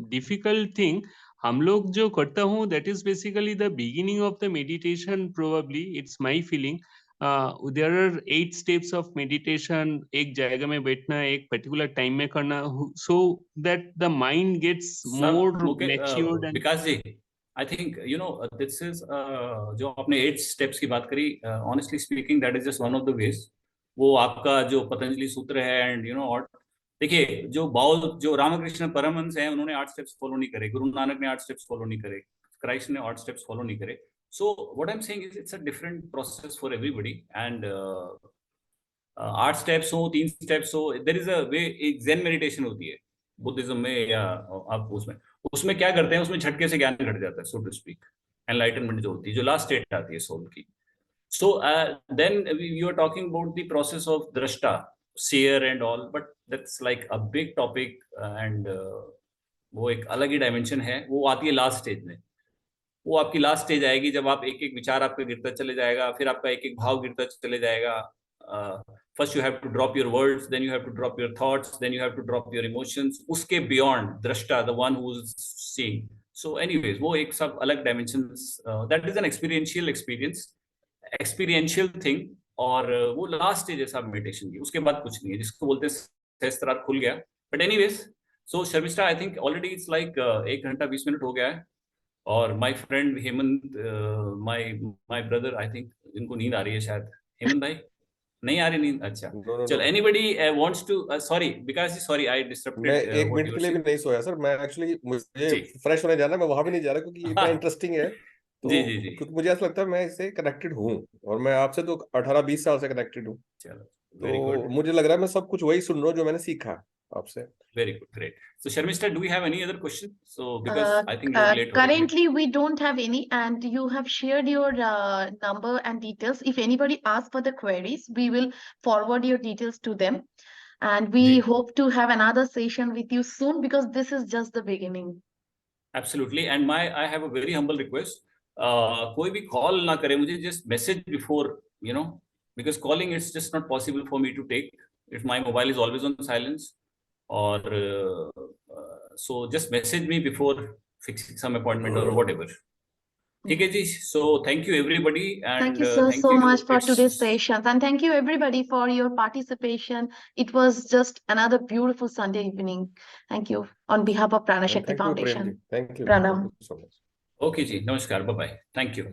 difficult thing. हम लोग जो करता हूँ, that is basically the beginning of the meditation. Probably it's my feeling. There are 8 steps of meditation. एक जगह में बैठना, एक particular time में करना, so that the mind gets more matured. And Vikas ji, I think you know this is जो आपने 8 steps की बात करी, honestly speaking that is just one of the ways. वो आपका जो पतंजलि सूत्र है, and you know, और देखिए जो रामकृष्ण परमहंस हैं, उन्होंने 8 steps फॉलो नहीं करे, गुरु नानक ने 8 steps फॉलो नहीं करे, क्राइस्ट ने 8 steps फॉलो नहीं करे. So what I'm saying is it's a different process for everybody, and 8 steps हो, 3 steps हो, there is a way. एक zen meditation होती है बुद्धिज्म में, या आप उसमें क्या करते हैं, उसमें झटके से ज्ञान घट जाता है, so to speak. Enlightenment जो होती है, जो लास्ट स्टेट आती है सोल की. So then you are talking about the process of drashta, seer and all, but that's like a big topic, and वो एक अलग ही डायमेंशन है. वो आती है लास्ट स्टेज में. वो आपकी लास्ट स्टेज आएगी जब आप एक एक विचार आपका गिरता चले जाएगा, फिर आपका एक एक भाव गिरता चले जाएगा. First you have to drop your words, then you have to drop your thoughts, then you have to drop your emotions. उसके बियॉन्ड दृष्टा, the one who is seeing. So anyways, वो एक सब अलग dimensions, that is an experiential thing. और वो last stage है सब मेडिटेशन की. उसके बाद कुछ नहीं है, जिसको बोलते हैं सहस्त्रार खुल गया. But anyways, so Sharmishtha, I think already it's like 1 घंटा 20 मिनट हो गया है. और my friend Hemant, my brother, I think इनको नींद आ रही है शायद. हेमंत भाई, नहीं आ रही नींद? अच्छा, चलो. Anybody wants to, sorry Vikas ji, sorry I disrupted. मैं 1 मिनट के लिए भी नहीं सोया सर. मैं एक्चुअली, मुझे फ्रेश होने जाना है, मैं वहां भी नहीं जा रहा क्योंकि इतना इंटरेस्टिंग है. तो जी. क्योंकि मुझे ऐसा लगता है मैं इससे कनेक्टेड हूँ, और मैं आपसे तो 18-20 साल से कनेक्टेड हूँ. तो मुझे लग रहा है मैं सब कुछ वही सुन रहा हूँ जो मैंने सीखा आपसे. Very good, great. So Sharmishta, do we have any other question? So because I think you're late. Currently we don't have any, and you have shared your number and details. If anybody asks for the queries, we will forward your details to them, and we hope to have another session with you soon, because this is just the beginning. Absolutely. And I have a very humble request. कोई भी call ना करे मुझे, just message before, you know, because calling it's just not possible for me to take if my mobile is always on silence. Or so just message me before fixing some appointment or whatever. Okay ji, so thank you everybody, and thank you sir so much for today's session, and thank you everybody for your participation. It was just another beautiful Sunday evening. Thank you on behalf of Pranashakti Foundation. Thank you. Pranam. Thank you so much. Okay ji, namaskar, bye bye. Thank you.